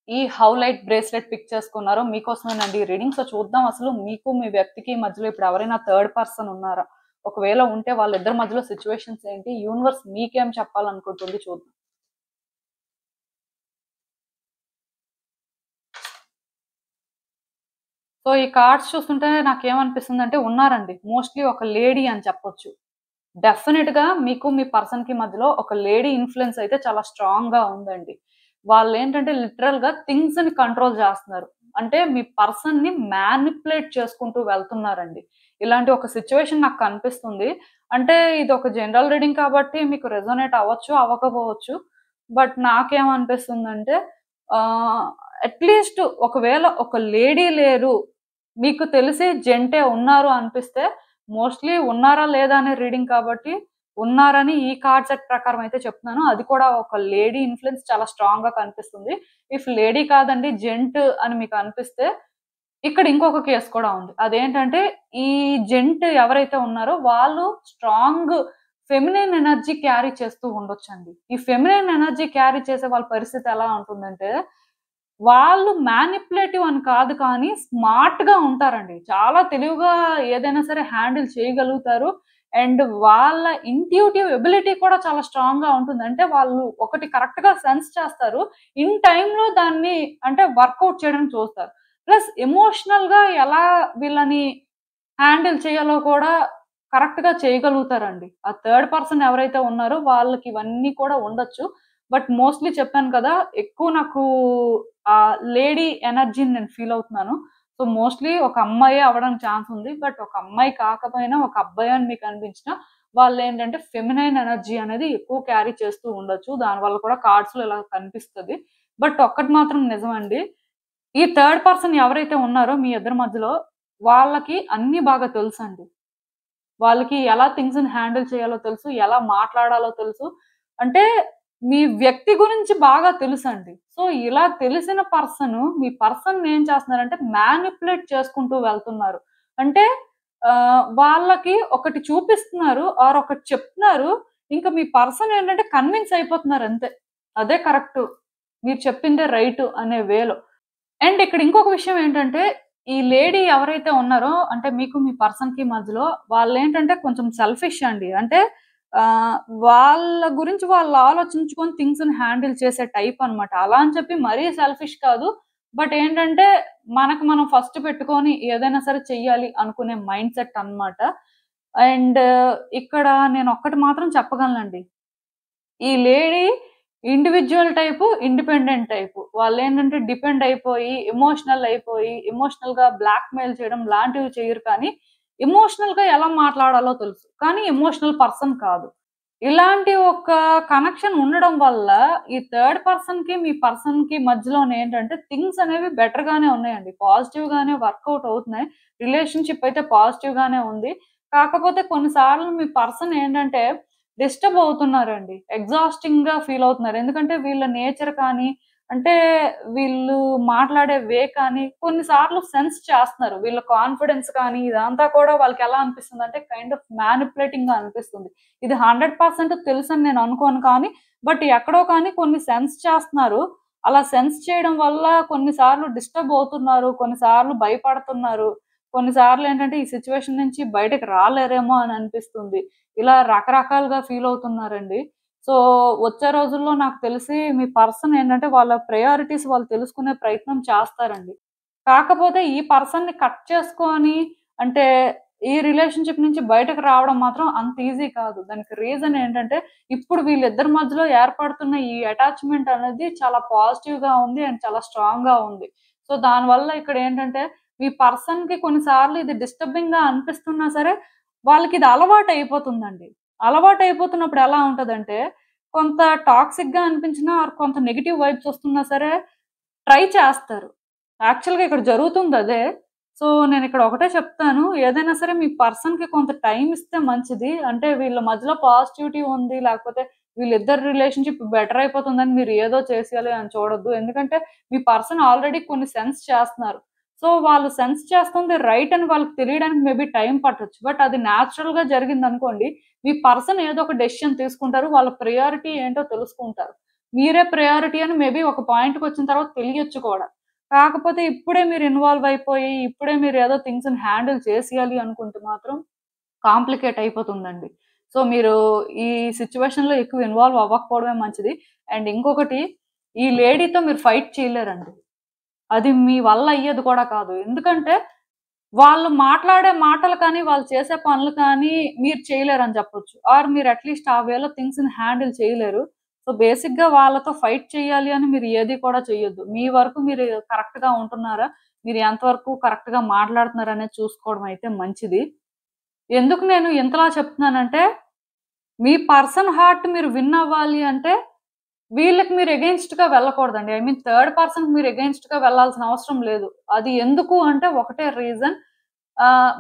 ఈ హౌ లైట్ బ్రేస్లెట్ పిక్ చేసుకున్నారో మీకోసమేనండి ఈ రీడింగ్. సో చూద్దాం అసలు మీకు మీ వ్యక్తికి మధ్యలో ఇప్పుడు ఎవరైనా థర్డ్ పర్సన్ ఉన్నారా? ఒకవేళ ఉంటే వాళ్ళిద్దరి మధ్యలో సిట్యుయేషన్స్ ఏంటి? యూనివర్స్ మీకేం చెప్పాలనుకుంటుంది చూద్దాం. సో ఈ కార్డ్స్ చూస్తుంటే నాకేమనిపిస్తుందంటే ఉన్నారండి. మోస్ట్‌లీ ఒక లేడీ అని చెప్పొచ్చు. డెఫినిట్‌గా మీకు మీ పర్సన్‌కి మధ్యలో ఒక లేడీ ఇన్‌ఫ్లూయెన్స్ అయితే చాలా స్ట్రాంగ్‌గా ఉందండి. వాళ్ళేంటంటే లిటరల్‌గా థింగ్స్‌ని కంట్రోల్ జేస్తున్నారు. అంటే మీ పర్సన్‌ని మ్యానిప్యులేట్ చేసుకుంటూ వెళ్తున్నారండి. ఇలాంటి ఒక సిచ్యువేషన్ నాకు కనిపిస్తుంది. అంటే ఇది ఒక జనరల్ రీడింగ్ కాబట్టి మీకు రెజొనేట్ అవ్వచ్చు, అవ్వకపోవచ్చు. బట్ నాకేమనిపిస్తుందంటే ఆహ్, అట్‌లీస్ట్ ఒకవేళ ఒక లేడీ లేరు, మీకు తెలిసి జెంటే ఉన్నారు అనిపిస్తే మోస్ట్‌లీ ఉన్నారా లేదా అనే రీడింగ్ కాబట్టి ఉన్నారని ఈ కార్డ్ సెట్ ప్రకారం అయితే చెప్తున్నాను. అది కూడా ఒక లేడీ ఇన్‌ఫ్లూయెన్స్ చాలా స్ట్రాంగ్‌గా కనిపిస్తుంది. ఇఫ్ లేడీ కాదండి జెంట్ అని మీకు అనిపిస్తే ఇక్కడ ఇంకొక కేస్ కూడా ఉంది. అదేంటంటే ఈ జెంట్ ఎవరైతే ఉన్నారో వాళ్ళు స్ట్రాంగ్ ఫెమినైన్ ఎనర్జీ క్యారీ చేస్తూ ఉండొచ్చండి. ఈ ఫెమినైన్ ఎనర్జీ క్యారీ చేసే వాళ్ళ పరిస్థితి ఎలా ఉంటుందంటే వాళ్ళు మ్యానిప్యులేటివ్ అని కాదు కానీ స్మార్ట్‌గా ఉంటారండి. చాలా తెలివిగా ఏదైనా సరే హ్యాండిల్ చేయగలుగుతారు. అండ్ వాళ్ళ ఇంట్యూటివ్ ఎబిలిటీ కూడా చాలా స్ట్రాంగ్‌గా ఉంటుంది. అంటే వాళ్ళు ఒకటి కరెక్ట్‌గా సెన్స్ చేస్తారు. ఇన్ టైమ్‌లో దాన్ని అంటే వర్కౌట్ చేయడానికి చూస్తారు. ప్లస్ ఎమోషనల్‌గా ఎలా వీళ్ళని హ్యాండిల్ చేయాలో కూడా కరెక్ట్‌గా చేయగలుగుతారండి. ఆ థర్డ్ పర్సన్ ఎవరైతే ఉన్నారో వాళ్ళకి ఇవన్నీ కూడా ఉండొచ్చు. బట్ మోస్ట్‌లీ చెప్పాను కదా! ఎక్కువ నాకు లేడీ ఎనర్జీని నేను ఫీల్ అవుతున్నాను. సో, మోస్ట్‌లీ ఒక అమ్మాయే అవ్వడానికి ఛాన్స్ ఉంది. బట్ ఒక అమ్మాయి కాకపోయినా ఒక అబ్బాయి అని మీకు అనిపించినా వాళ్ళేంటంటే ఫెమినైన్ ఎనర్జీ అనేది ఎక్కువ క్యారీ చేస్తూ ఉండొచ్చు. దానివల్ల కూడా కార్డ్స్‌లో ఇలా కనిపిస్తది. బట్ ఒక్కటి మాత్రం నిజమండి. ఈ థర్డ్ పర్సన్ ఎవరైతే ఉన్నారో మీ ఇద్దరి మధ్యలో వాళ్ళకి అన్నీ బాగా తెలుసండి. వాళ్ళకి ఎలా థింగ్స్‌ని హ్యాండిల్ చేయాలో తెలుసు. ఎలా మాట్లాడాలో తెలుసు. అంటే మీ వ్యక్తి గురించి బాగా తెలుసండి. సో, ఇలా తెలిసిన మీ పర్సన్‌ని ఏం చేస్తున్నారంటే మ్యానిప్యులేట్ చేసుకుంటూ వెళ్తున్నారు. అంటే వాళ్ళకి ఒకటి చూపిస్తున్నారు ఆర్ ఒకటి చెప్తున్నారు. ఇంకా మీ పర్సన్ ఏంటంటే కన్విన్స్ అయిపోతున్నారు అంతే. అదే కరెక్టు. మీరు చెప్పిందే రైటు అనే వేలో. అండ్ ఇక్కడ ఇంకొక విషయం ఏంటంటే, ఈ లేడీ ఎవరైతే ఉన్నారో అంటే మీకు మీ పర్సన్‌కి మధ్యలో వాళ్ళేంటంటే కొంచెం సెల్ఫిష్ అండి. అంటే ఆహ్, వాళ్ళ గురించి వాళ్ళు ఆలోచించుకొని థింగ్స్‌ని హ్యాండిల్ చేసే టైప్ అన్నమాట. అలా అని చెప్పి మరీ సెల్ఫిష్ కాదు. బట్ ఏంటంటే మనకు మనం ఫస్ట్ పెట్టుకొని ఏదైనా సరే చెయ్యాలి అనుకునే మైండ్‌సెట్ అన్నమాట. అండ్ ఇక్కడ నేనొక్కటి మాత్రం చెప్పగలనండి. ఈ lady individual type, independent type. వాళ్ళేంటంటే డిపెండ్ అయిపోయి, ఎమోషనల్‌గా బ్లాక్‌మెయిల్ చేయడం లాంటివి చెయ్యరు కానీ, ఎమోషనల్‌గా ఎలా మాట్లాడాలో తెలుసు. కానీ ఎమోషనల్ పర్సన్ కాదు. ఇలాంటి ఒక కనెక్షన్ ఉండడం వల్ల ఈ థర్డ్ పర్సన్‌కి, మీ పర్సన్‌కి మధ్యలోనేంటంటే థింగ్స్ అనేవి బెటర్‌గానే ఉన్నాయండి. పాజిటివ్‌గానే వర్కౌట్ అవుతున్నాయి. రిలేషన్‌షిప్ అయితే పాజిటివ్‌గానే ఉంది. కాకపోతే కొన్ని సార్లు మీ పర్సన్ ఏంటంటే డిస్టర్బ్ అవుతున్నారండి. ఎగ్జాస్టింగ్‌గా ఫీల్ అవుతున్నారు. ఎందుకంటే వీళ్ళ నేచర్ కానీ, అంటే వీళ్ళు మాట్లాడే వే కానీ కొన్ని సార్లు సెన్స్ చేస్తున్నారు. వీళ్ళ కాన్ఫిడెన్స్ కానీ ఇదంతా కూడా వాళ్ళకెలా అనిపిస్తుందంటే కైండ్ ఆఫ్ మ్యానిప్యులేటింగ్‌గా అనిపిస్తుంది. ఇది 100% తెలుసని నేను అనుకోను కానీ, బట్ ఎక్కడో కానీ కొన్ని సెన్స్ చేస్తున్నారు. అలా సెన్స్ చేయడం వల్ల కొన్ని సార్లు డిస్టర్బ్ అవుతున్నారు. కొన్ని సార్లు భయపడుతున్నారు. కొన్ని సార్లు ఏంటంటే ఈ సిట్యుయేషన్ నుంచి బయటకి రాలేరేమో అని అనిపిస్తుంది. ఇలా రకరకాలుగా ఫీల్ అవుతున్నారండి. సో, వచ్చే రోజుల్లో నాకు తెలిసి మీ పర్సన్ ఏంటంటే వాళ్ళ ప్రయారిటీస్ వాళ్ళు తెలుసుకునే ప్రయత్నం చేస్తారండి. కాకపోతే ఈ పర్సన్‌ని కట్ చేసుకొని అంటే ఈ రిలేషన్‌షిప్ నుంచి బయటకు రావడం మాత్రం అంత ఈజీ కాదు. దానికి రీజన్ ఏంటంటే ఇప్పుడు వీళ్ళిద్దరి మధ్యలో ఏర్పడుతున్న ఈ అటాచ్‌మెంట్ అనేది చాలా పాజిటివ్‌గా ఉంది అండ్ చాలా స్ట్రాంగ్‌గా ఉంది. సో, దానివల్ల ఇక్కడేంటంటే మీ పర్సన్‌కి కొన్ని సార్లు ఇది డిస్టర్బింగ్‌గా అనిపిస్తున్నా సరే వాళ్ళకిది అలవాటయిపోతుందండి. అలవాటయిపోతున్నప్పుడు ఎలా ఉంటదంటే, కొంత టాక్సిక్‌గా అనిపించినా ఆర్ కొంత నెగెటివ్ వైబ్స్ ఒస్తున్నా సరే ట్రై చేస్తారు. యాక్చువల్‌గా ఇక్కడ జరుగుతుందదే. సో, నేనిక్కడ ఒకటే చెప్తాను. ఏదైనా సరే మీ పర్సన్‌కి కొంత టైమ్ ఇస్తే మంచిది. అంటే వీళ్ళ మధ్యలో పాజిటివిటీ ఉంది. లేకపోతే వీళ్ళిద్దరి రిలేషన్‌షిప్ బెటర్ అయిపోతుందని మీరు ఏదో చేసేయాలి అని చూడొద్దు. ఎందుకంటే మీ పర్సన్ ఆల్రెడీ కొన్ని సెన్స్ చేస్తున్నారు. సో, వాళ్ళు సెన్స్ చేస్తుంది రైట్ అని వాళ్ళకి తెలియడానికి మేబీ టైమ్ పట్టొచ్చు. బట్ అది నేచురల్‌గా జరిగిందనుకోండి, మీ పర్సన్ ఏదో ఒక డెసిషన్ తీసుకుంటారు. వాళ్ళ ప్రయారిటీ ఏంటో తెలుసుకుంటారు. మీరే ప్రయారిటీ అని మేబీ ఒక పాయింట్‌కొచ్చిన తర్వాత తెలియొచ్చు కూడా. కాకపోతే ఇప్పుడే మీరు ఇన్వాల్వ్ అయిపోయి, ఇప్పుడే మీరు ఏదో థింగ్స్‌ని హ్యాండిల్ చేసేయాలి అనుకుంటే మాత్రం కాంప్లికేట్ అయిపోతుందండి. సో, మీరు ఈ సిట్యుయేషన్‌లో ఎక్కువ ఇన్వాల్వ్ అవ్వకపోవడమే మంచిది. అండ్ ఇంకొకటి ఈ లేడీతో మీరు ఫైట్ చేయలేరండి. అది మీ వల్ల అయ్యేది కూడా కాదు. ఎందుకంటే వాళ్ళు మాట్లాడే మాటలు కానీ, వాళ్ళు చేసే పనులు కానీ మీరు చేయలేరని చెప్పొచ్చు. ఆర్ మీరు అట్‌లీస్ట్ ఆ వేలో థింగ్స్‌ని హ్యాండిల్ చేయలేరు. సో, బేసిక్‌గా వాళ్ళతో ఫైట్ చేయాలి అని మీరు ఏది కూడా చేయొద్దు. మీ వరకు మీరు కరెక్ట్‌గా ఉంటున్నారా? మీరు ఎంతవరకు కరెక్ట్‌గా మాట్లాడుతున్నారనేది చూసుకోవడం అయితే మంచిది. ఎందుకు నేను ఇంతలా చెప్తున్నానంటే, మీ పర్సన్ హార్ట్ మీరు విన్ అవ్వాలి అంటే, వీళ్ళకి మీరు ఎగెయిన్స్ట్‌గా వెళ్ళకూడదండి. ఐ మీన్ థర్డ్ పర్సన్‌కి మీరు ఎగెయిన్స్ట్‌గా వెళ్ళాల్సిన అవసరం లేదు. అది ఎందుకు అంటే ఒకటే రీజన్.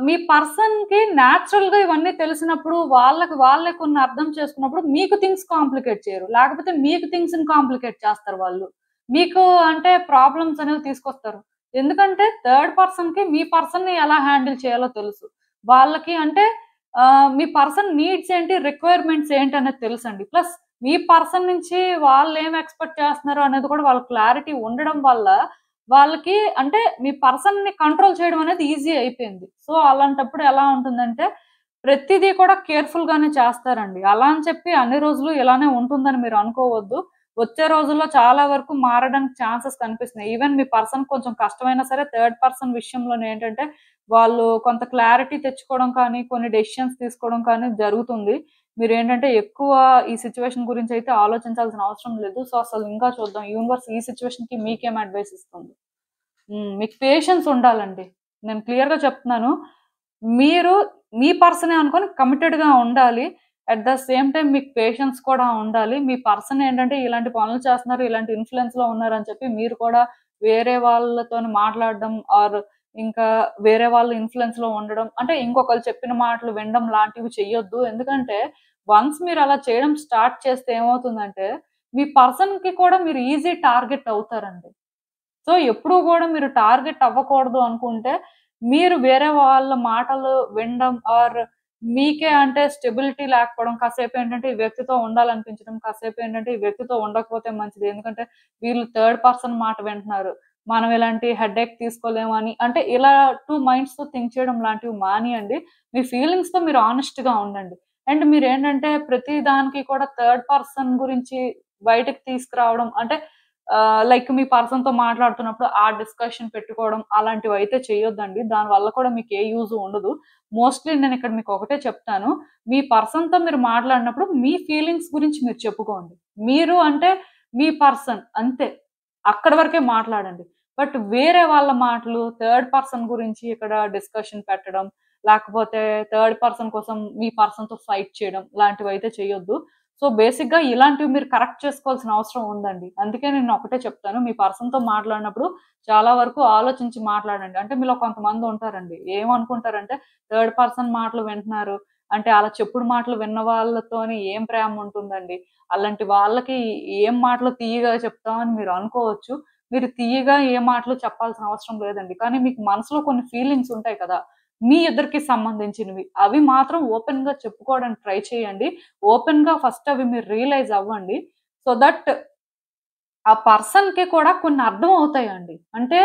మీ పర్సన్‌కి నేచురల్‌గా ఇవన్నీ తెలిసినప్పుడు వాళ్ళకి వాళ్ళే కొన్ని అర్థం చేసుకున్నప్పుడు మీకు థింగ్స్ కాంప్లికేట్ చేయరు. లేకపోతే మీకు థింగ్స్‌ని కాంప్లికేట్ చేస్తారు వాళ్ళు. మీకు అంటే ప్రాబ్లమ్స్ అనేవి తీసుకొస్తారు. ఎందుకంటే థర్డ్ పర్సన్‌కి మీ పర్సన్‌ని ఎలా హ్యాండిల్ చేయాలో తెలుసు. వాళ్ళకి అంటే మీ పర్సన్ నీడ్స్ ఏంటి, రిక్వైర్మెంట్స్ ఏంటనేది తెలుసండి. ప్లస్ మీ పర్సన్ నుంచి వాళ్ళేం ఎక్స్‌పెక్ట్ చేస్తున్నారు అనేది కూడా వాళ్ళకి క్లారిటీ ఉండడం వల్ల, వాళ్ళకి అంటే మీ పర్సన్‌ని కంట్రోల్ చేయడం అనేది ఈజీ అయిపోయింది. సో, అలాంటప్పుడు ఎలా ఉంటుందంటే, ప్రతిదీ కూడా కేర్‌ఫుల్‌గానే చేస్తారండి. అలా అని చెప్పి అన్ని రోజులు ఇలానే ఉంటుందని మీరు అనుకోవద్దు. వచ్చే రోజుల్లో చాలా వరకు మారడానికి ఛాన్సెస్ కనిపిస్తున్నాయి. ఈవెన్ మీ పర్సన్ కొంచెం కష్టమైనా సరే థర్డ్ పర్సన్ విషయంలోనేంటంటే, వాళ్ళు కొంత క్లారిటీ తెచ్చుకోవడం కానీ, కొన్ని డెసిషన్స్ తీసుకోవడం కానీ జరుగుతుంది. మీరేంటంటే ఎక్కువ ఈ సిట్యుయేషన్ గురించయితే ఆలోచించాల్సిన అవసరం లేదు. సో, అసలు ఇంకా చూద్దాం యూనివర్స్ ఈ సిట్యుయేషన్‌కి మీకేం అడ్వైస్ ఇస్తుంది? మీకు పేషెన్స్ ఉండాలండి. నేను క్లియర్‌గా చెప్తున్నాను. మీరు మీ పర్సనే అనుకోని కమిటెడ్‌గా ఉండాలి. అట్ ద సేమ్ టైమ్ మీకు పేషెన్స్ కూడా ఉండాలి. మీ పర్సన్ ఏంటంటే ఇలాంటి పనులు చేస్తున్నారు, ఇలాంటి ఇన్‌ఫ్లూయెన్స్‌లో ఉన్నారని చెప్పి మీరు కూడా వేరే వాళ్ళతోని మాట్లాడడం ఆర్ ఇంకా వేరే వాళ్ళ ఇన్‌ఫ్లూయెన్స్‌లో ఉండడం అంటే ఇంకొకళ్ళు చెప్పిన మాటలు వినడం లాంటివి చెయ్యొద్దు. ఎందుకంటే వన్స్ మీరు అలా చేయడం స్టార్ట్ చేస్తే ఏమవుతుందంటే మీ పర్సన్‌కి కూడా మీరు ఈజీ టార్గెట్ అవుతారండి. సో, ఎప్పుడూ గూడా మీరు టార్గెట్ అవ్వకూడదు అనుకుంటే, మీరు వేరే వాళ్ళ మాటలు వినడం ఆర్ మీకే అంటే స్టెబిలిటీ లేకపోవడం, కాసేపేంటంటే ఈ వ్యక్తితో ఉండాలనిపించడం, కాసేపేంటంటే ఈ వ్యక్తితో ఉండకపోతే మంచిది. ఎందుకంటే వీళ్ళు థర్డ్ పర్సన్ మాట వింటున్నారు. మనం ఇలాంటి హెడేక్ తీసుకోలేము అని అంటే ఇలా 2 మైండ్స్‌తో థింక్ చేయడం లాంటివి మానియండి. మీ ఫీలింగ్స్‌తో మీరు హానెస్ట్‌గా ఉండండి. అండ్ మీరేంటంటే ప్రతి దానికి కూడా థర్డ్ పర్సన్ గురించి బయటకి తీసుకురావడం అంటే లైక్ మీ పర్సన్‌తో మాట్లాడుతున్నప్పుడు ఆ డిస్కషన్ పెట్టుకోవడం అలాంటివైతే చేయొద్దండి. దానివల్ల కూడా మీకు ఏ యూజ్ ఉండదు. మోస్ట్‌లీ నేనిక్కడ మీకు ఒకటే చెప్తాను. మీ పర్సన్‌తో మీరు మాట్లాడినప్పుడు మీ ఫీలింగ్స్ గురించి మీరు చెప్పుకోండి. మీరు అంటే మీ పర్సన్ అంతే. అక్కడి వరకే మాట్లాడండి. బట్ వేరే వాళ్ళ మాటలు థర్డ్ పర్సన్ గురించి ఇక్కడ డిస్కషన్ పెట్టడం, లేకపోతే థర్డ్ పర్సన్ కోసం మీ పర్సన్‌తో ఫైట్ చేయడం లాంటివైతే చేయొద్దు. సో, బేసిక్‌గా ఇలాంటివి మీరు కరెక్ట్ చేసుకోవాల్సిన అవసరం ఉందండి. అందుకే నేను ఒకటే చెప్తాను. మీ పర్సన్‌తో మాట్లాడినప్పుడు చాలా వరకు ఆలోచించి మాట్లాడండి. అంటే మీలో కొంతమంది ఉంటారండి. ఏమనుకుంటారంటే థర్డ్ పర్సన్ మాటలు వింటున్నారు. అంటే అలా చెప్పుడు మాటలు విన్న వాళ్ళతోని ఏం ప్రేమ ఉంటుందండి. అలాంటి వాళ్ళకి ఏం మాటలు తియ్యగా చెప్తామని మీరు అనుకోవచ్చు. మీరు తియ్యగా ఏ మాటలు చెప్పాల్సిన అవసరం లేదండి. కానీ మీకు మనసులో కొన్ని ఫీలింగ్స్ ఉంటాయి కదా! మీ ఇద్దరికి సంబంధించినవి. అవి మాత్రం ఓపెన్‌గా చెప్పుకోవడానికి ట్రై చేయండి. ఓపెన్‌గా ఫస్ట్ అవి మీరు రియలైజ్ అవ్వండి. సో దట్ ఆ పర్సన్‌కి కూడా కొన్ని అర్థం అవుతాయండి. అంటే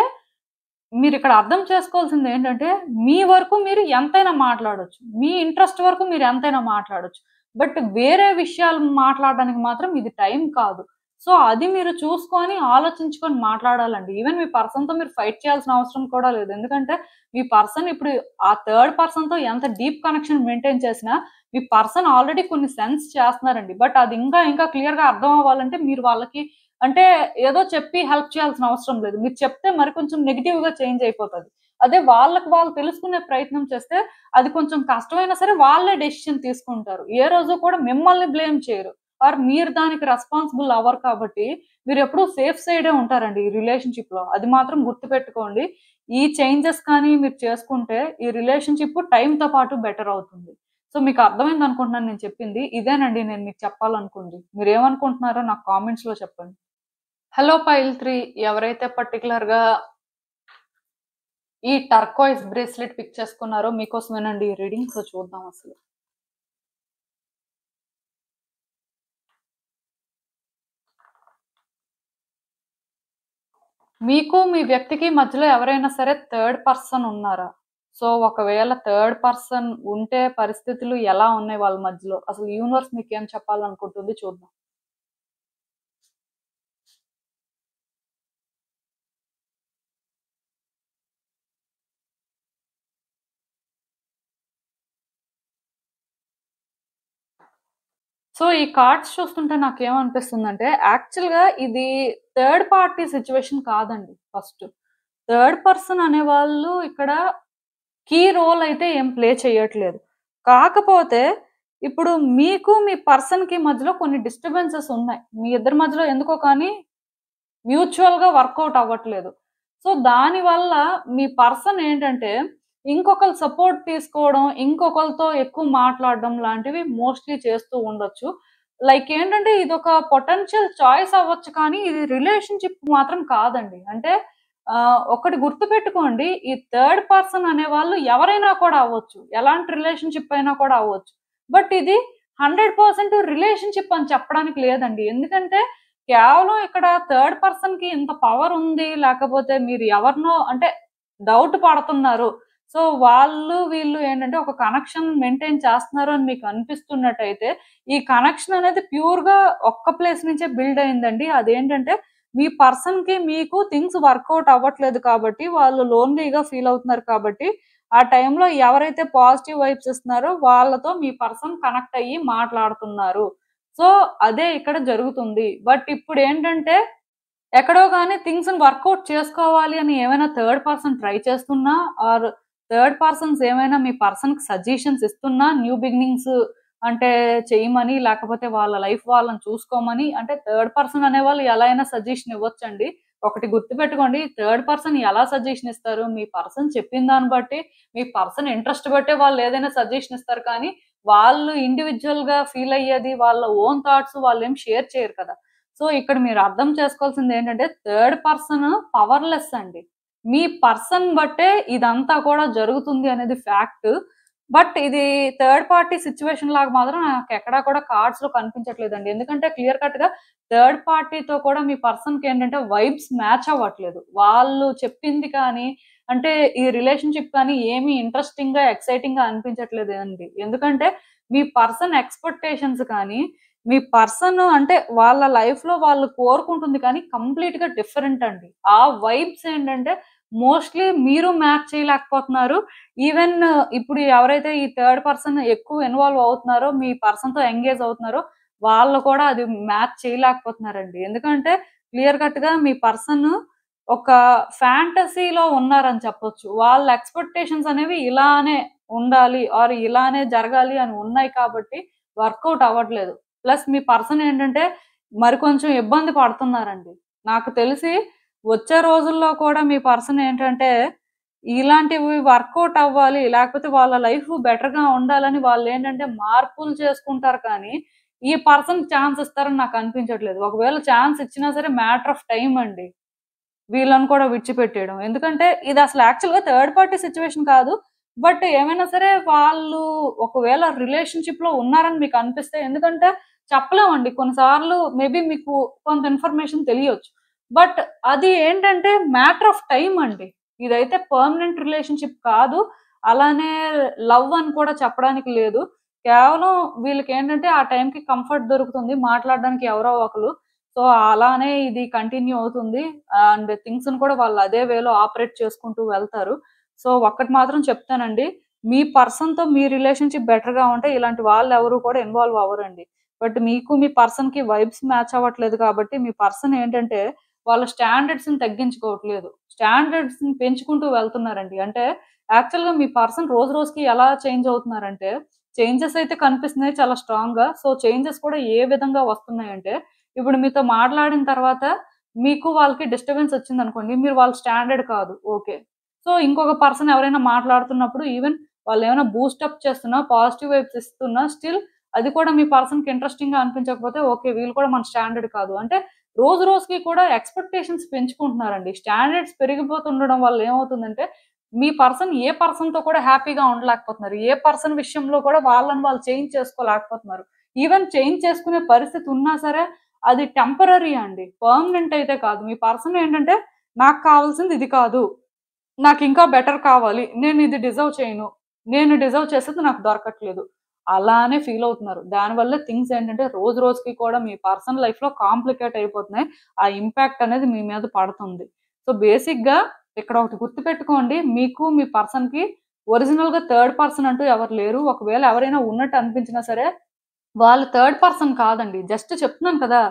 మీరిక్కడ అర్థం చేసుకోవాల్సిందేంటంటే, మీ వరకు మీరు ఎంతైనా మాట్లాడొచ్చు. మీ ఇంట్రెస్ట్ వరకు మీరు ఎంతైనా మాట్లాడొచ్చు. బట్ వేరే విషయాలు మాట్లాడడానికి మాత్రం ఇది టైం కాదు. సో, అది మీరు చూసుకొని, ఆలోచించుకొని మాట్లాడాలండి. ఈవెన్ మీ పర్సన్‌తో మీరు ఫైట్ చేయాల్సిన అవసరం కూడా లేదు. ఎందుకంటే, మీ పర్సన్ ఇప్పుడు ఆ థర్డ్ పర్సన్‌తో ఎంత డీప్ కనెక్షన్ మెయింటైన్ చేసినా, మీ పర్సన్ ఆల్రెడీ కొన్ని సెన్స్ చేస్తున్నారండి. బట్ అది ఇంకా క్లియర్‌గా అర్థం అవ్వాలంటే మీరు వాళ్ళకి అంటే ఏదో చెప్పి హెల్ప్ చేయాల్సిన అవసరం లేదు. మీరు చెప్తే మరి కొంచెం నెగెటివ్‌గా చేంజ్ అయిపోతది. అదే వాళ్ళకి వాళ్ళు తెలుసుకునే ప్రయత్నం చేస్తే అది కొంచెం కష్టమైనా సరే వాళ్ళే డెసిషన్ తీసుకుంటారు. ఏ రోజు కూడా మిమ్మల్ని బ్లేమ్ చేయరు. ఆర్ మీరు దానికి రెస్పాన్సిబుల్ అవ్వరు కాబట్టి మీరెప్పుడూ సేఫ్ సైడే ఉంటారండి ఈ రిలేషన్‌షిప్‌లో. అది మాత్రం గుర్తుపెట్టుకోండి. ఈ చేంజెస్ కానీ మీరు చేసుకుంటే ఈ రిలేషన్‌షిప్ టైమ్‌తో పాటు బెటర్ అవుతుంది. సో మీకు అర్థమైందనుకుంటున్నాను నేను చెప్పింది. ఇదేనండి నేను మీకు చెప్పాలనుకుంది. మీరేమనుకుంటున్నారో నాకు కామెంట్స్‌లో చెప్పండి. హలో పైల్ 3 ఎవరైతే పర్టిక్యులర్‌గా ఈ టర్కోయిస్ బ్రేస్లెట్ పిక్ చేసుకున్నారో మీకోసమేనండి ఈ రీడింగ్. సో చూద్దాం అసలు. మీకు మీ వ్యక్తికి మధ్యలో ఎవరైనా సరే థర్డ్ పర్సన్ ఉన్నారా? సో ఒకవేళ థర్డ్ పర్సన్ ఉంటే పరిస్థితులు ఎలా ఉన్నాయి వాళ్ళ మధ్యలో? అసలు యూనివర్స్ మీకేం చెప్పాలనుకుంటుంది చూద్దాం. సో, ఈ కార్డ్స్ చూస్తుంటే నాకేమనిపిస్తుందంటే, యాక్చువల్‌గా ఇది థర్డ్ పార్టీ సిట్యుయేషన్ కాదండి ఫస్ట్. థర్డ్ పర్సన్ అనేవాళ్ళు ఇక్కడ కీ రోల్ అయితే ఏం ప్లే చేయట్లేదు. కాకపోతే ఇప్పుడు మీకు మీ పర్సన్‌కి మధ్యలో కొన్ని డిస్టర్బెన్సెస్ ఉన్నాయి. మీ ఇద్దరి మధ్యలో ఎందుకో కానీ మ్యూచువల్‌గా వర్కౌట్ అవ్వట్లేదు. సో, దానివల్ల మీ పర్సన్ ఏంటంటే, ఇంకొకళ్ళ సపోర్ట్ తీసుకోవడం, ఇంకొకళ్ళతో ఎక్కువ మాట్లాడడం లాంటివి మోస్ట్‌లీ చేస్తూ ఉండొచ్చు. లైక్ ఏంటంటే, ఇదొక పొటెన్షియల్ చాయిస్ అవ్వచ్చు కానీ, ఇది రిలేషన్‌షిప్ మాత్రం కాదండి. అంటే ఒకటి గుర్తుపెట్టుకోండి. ఈ థర్డ్ పర్సన్ అనేవాళ్ళు ఎవరైనా కూడా అవ్వచ్చు. ఎలాంటి రిలేషన్‌షిప్ అయినా కూడా అవ్వచ్చు. బట్ ఇది 100% రిలేషన్‌షిప్ అని చెప్పడానికి లేదండి. ఎందుకంటే కేవలం ఇక్కడ థర్డ్ పర్సన్‌కి ఇంత పవర్ ఉంది. లేకపోతే మీరు ఎవరినో అంటే డౌట్ పడుతున్నారు. సో, వాళ్ళు వీళ్ళు ఏంటంటే ఒక కనెక్షన్ మెయింటైన్ చేస్తున్నారు అని మీకు అనిపిస్తున్నట్టయితే, ఈ కనెక్షన్ అనేది ప్యూర్‌గా ఒక్క ప్లేస్ నుంచే బిల్డ్ అయిందండి. అదేంటంటే మీ పర్సన్‌కి మీకు థింగ్స్ వర్కౌట్ అవ్వట్లేదు కాబట్టి, వాళ్ళు లోన్‌లీగా ఫీల్ అవుతున్నారు కాబట్టి, ఆ టైంలో ఎవరైతే పాజిటివ్ వైబ్స్ ఇస్తున్నారో వాళ్ళతో మీ పర్సన్ కనెక్ట్ అయ్యి మాట్లాడుతున్నారు. సో, అదే ఇక్కడ జరుగుతుంది. బట్ ఇప్పుడేంటంటే, ఎక్కడో గాని థింగ్స్‌ని వర్కౌట్ చేసుకోవాలి అని ఏమైనా థర్డ్ పర్సన్ ట్రై చేస్తున్నా, ఆర్ థర్డ్ పర్సన్స్ ఏమైనా మీ పర్సన్‌కి సజెషన్స్ ఇస్తున్నా, న్యూ బిగినింగ్స్ అంటే చేయమని, లేకపోతే వాళ్ళ లైఫ్ వాళ్ళని చూసుకోమని అంటే థర్డ్ పర్సన్ అనేవాళ్ళు ఎలా అయినా సజెషన్ ఇవ్వొచ్చండి. ఒకటి గుర్తుపెట్టుకోండి. థర్డ్ పర్సన్ ఎలా సజెషన్ ఇస్తారు? మీ పర్సన్ చెప్పిన దాన్ని బట్టి, మీ పర్సన్ ఇంట్రెస్ట్ బట్టే వాళ్ళు ఏదైనా సజెషన్ ఇస్తారు కానీ, వాళ్ళు ఇండివిడ్యుయల్‌గా ఫీల్ అయ్యేది వాళ్ళ ఓన్ థాట్స్ వాళ్ళేం షేర్ చేయరు కదా! సో, ఇక్కడ మీరు అర్థం చేసుకోవాల్సిందేంటంటే, థర్డ్ పర్సన్ పవర్‌లెస్ అండి. మీ పర్సన్ బట్టే ఇదంతా కూడా జరుగుతుంది అనేది ఫ్యాక్ట్. బట్ ఇది థర్డ్ పార్టీ సిట్యుయేషన్ లాగా మాత్రం నాకెక్కడా కూడా కార్డ్స్‌లో కనిపించట్లేదండి. ఎందుకంటే క్లియర్ కట్‌గా థర్డ్ పార్టీతో కూడా మీ పర్సన్‌కేంటంటే వైబ్స్ మ్యాచ్ అవ్వట్లేదు. వాళ్ళు చెప్పింది కానీ, అంటే ఈ రిలేషన్‌షిప్ కానీ ఏమి ఇంట్రెస్టింగ్‌గా, ఎక్సైటింగ్‌గా అనిపించట్లేదండి. ఎందుకంటే మీ పర్సన్ ఎక్స్‌పెక్టేషన్స్ కానీ, మీ పర్సన్ అంటే వాళ్ళ లైఫ్‌లో వాళ్ళు కోరుకుంటుంది కానీ కంప్లీట్‌గా డిఫరెంట్ అండి. ఆ వైబ్స్ ఏంటంటే మోస్ట్‌లీ మీరు మ్యాచ్ చేయలేకపోతున్నారు. ఈవెన్ ఇప్పుడు ఎవరైతే ఈ థర్డ్ పర్సన్ ఎక్కువ ఇన్వాల్వ్ అవుతున్నారో, మీ పర్సన్‌తో ఎంగేజ్ అవుతున్నారో, వాళ్ళు కూడా అది మ్యాచ్ చేయలేకపోతున్నారండి. ఎందుకంటే క్లియర్ కట్‌గా మీ పర్సన్ ఒక ఫ్యాంటసీలో ఉన్నారని చెప్పొచ్చు. వాళ్ళ ఎక్స్‌పెక్టేషన్స్ అనేవి ఇలానే ఉండాలి ఆర్ ఇలానే జరగాలి అని ఉన్నాయి కాబట్టి వర్కౌట్ అవ్వట్లేదు. ప్లస్ మీ పర్సన్ ఏంటంటే మరి కొంచెం ఇబ్బంది పడుతున్నారండి. నాకు తెలిసి వచ్చే రోజుల్లో కూడా మీ పర్సన్ ఏంటంటే ఇలాంటివి వర్కౌట్ అవ్వాలి. లేకపోతే వాళ్ళ లైఫ్ బెటర్‌గా ఉండాలని వాళ్ళేంటంటే మార్పులు చేసుకుంటారు కానీ, ఈ పర్సన్‌కి ఛాన్స్ ఇస్తారని నాకు అనిపించట్లేదు. ఒకవేళ ఛాన్స్ ఇచ్చినా సరే మ్యాటర్ ఆఫ్ టైమ్ అండి. వీళ్ళని కూడా విడిచిపెట్టేయడం. ఎందుకంటే ఇదసలు యాక్చువల్‌గా థర్డ్ పార్టీ సిట్యుయేషన్ కాదు. బట్ ఏమైనా సరే వాళ్ళు ఒకవేళ రిలేషన్‌షిప్‌లో ఉన్నారని మీకు అనిపిస్తే ఎందుకంటే చెప్పలేమండి. కొన్నిసార్లు మేబీ మీకు కొంత ఇన్ఫర్మేషన్ తెలియొచ్చు. బట్ అది ఏంటంటే మ్యాటర్ ఆఫ్ టైమ్ అండి. ఇదైతే పర్మనెంట్ రిలేషన్‌షిప్ కాదు. అలానే లవ్ అని కూడా చెప్పడానికి లేదు. కేవలం వీళ్ళకేంటంటే ఆ టైంకి కంఫర్ట్ దొరుకుతుంది. మాట్లాడడానికి ఎవరో ఒకళ్ళు. సో, అలానే ఇది కంటిన్యూ అవుతుంది. అండ్ థింగ్స్‌ని కూడా వాళ్ళు అదే వేలో ఆపరేట్ చేసుకుంటూ వెళ్తారు. సో, ఒక్కటి మాత్రం చెప్తానండి. మీ పర్సన్‌తో మీ రిలేషన్‌షిప్ బెటర్‌గా ఉంటే ఇలాంటి వాళ్ళెవరు కూడా ఇన్వాల్వ్ అవ్వరండి. బట్ మీకు మీ పర్సన్‌కి వైబ్స్ మ్యాచ్ అవ్వట్లేదు కాబట్టి మీ పర్సన్ ఏంటంటే వాళ్ళ స్టాండర్డ్స్‌ని తగ్గించుకోవట్లేదు. స్టాండర్డ్స్‌ని పెంచుకుంటూ వెళ్తున్నారండి. అంటే యాక్చువల్‌గా మీ పర్సన్ రోజు రోజుకి ఎలా చేంజ్ అవుతున్నారంటే చేంజెస్ అయితే కనిపిస్తున్నాయి చాలా స్ట్రాంగ్‌గా. సో, చేంజెస్ కూడా ఏ విధంగా వస్తున్నాయంటే ఇప్పుడు మీతో మాట్లాడిన తర్వాత మీకు వాళ్ళకి డిస్టర్బెన్స్ వచ్చిందనుకోండి. మీరు వాళ్ళ స్టాండర్డ్ కాదు. ఓకే. సో, ఇంకొక పర్సన్ ఎవరైనా మాట్లాడుతున్నప్పుడు ఈవెన్ వాళ్ళేమైనా బూస్టప్ చేస్తున్నా, పాజిటివ్ వైబ్స్ ఇస్తున్నా స్టిల్ అది కూడా మీ పర్సన్‌కి ఇంట్రెస్టింగ్‌గా అనిపించకపోతే ఓకే. వీళ్ళు కూడా మన స్టాండర్డ్ కాదు. అంటే రోజు రోజుకి కూడా ఎక్స్‌పెక్టేషన్స్ పెంచుకుంటున్నారండి. స్టాండర్డ్స్ పెరిగిపోతుండడం వల్ల ఏమవుతుందంటే మీ పర్సన్ ఏ పర్సన్‌తో కూడా హ్యాపీగా ఉండలేకపోతున్నారు. ఏ పర్సన్ విషయంలో కూడా వాళ్ళని వాళ్ళు చేంజ్ చేసుకోలేకపోతున్నారు. ఈవెన్ చేంజ్ చేసుకునే పరిస్థితి ఉన్నా సరే అది టెంపరరీ అండి. పర్మనెంట్ అయితే కాదు. మీ పర్సన్ ఏంటంటే నాకు కావాల్సింది ఇది కాదు. నాకింకా బెటర్ కావాలి. నేనిది డిజర్వ్ చేయను. నేను డిజర్వ్ చేసేది నాకు దొరకట్లేదు. అలానే ఫీల్ అవుతున్నారు. దానివల్ల థింగ్స్ ఏంటంటే రోజు రోజుకి కూడా మీ పర్సనల్ లైఫ్‌లో కాంప్లికేట్ అయిపోతున్నాయి. ఆ ఇంపాక్ట్ అనేది మీ మీద పడుతుంది. సో, బేసిక్‌గా ఇక్కడ ఒకటి గుర్తుపెట్టుకోండి. మీకు మీ పర్సన్‌కి ఒరిజినల్‌గా థర్డ్ పర్సన్ అంటూ ఎవరు లేరు. ఒకవేళ ఎవరైనా ఉన్నట్టు అనిపించినా సరే వాళ్ళు థర్డ్ పర్సన్ కాదండి. జస్ట్ చెప్తున్నాను కదా!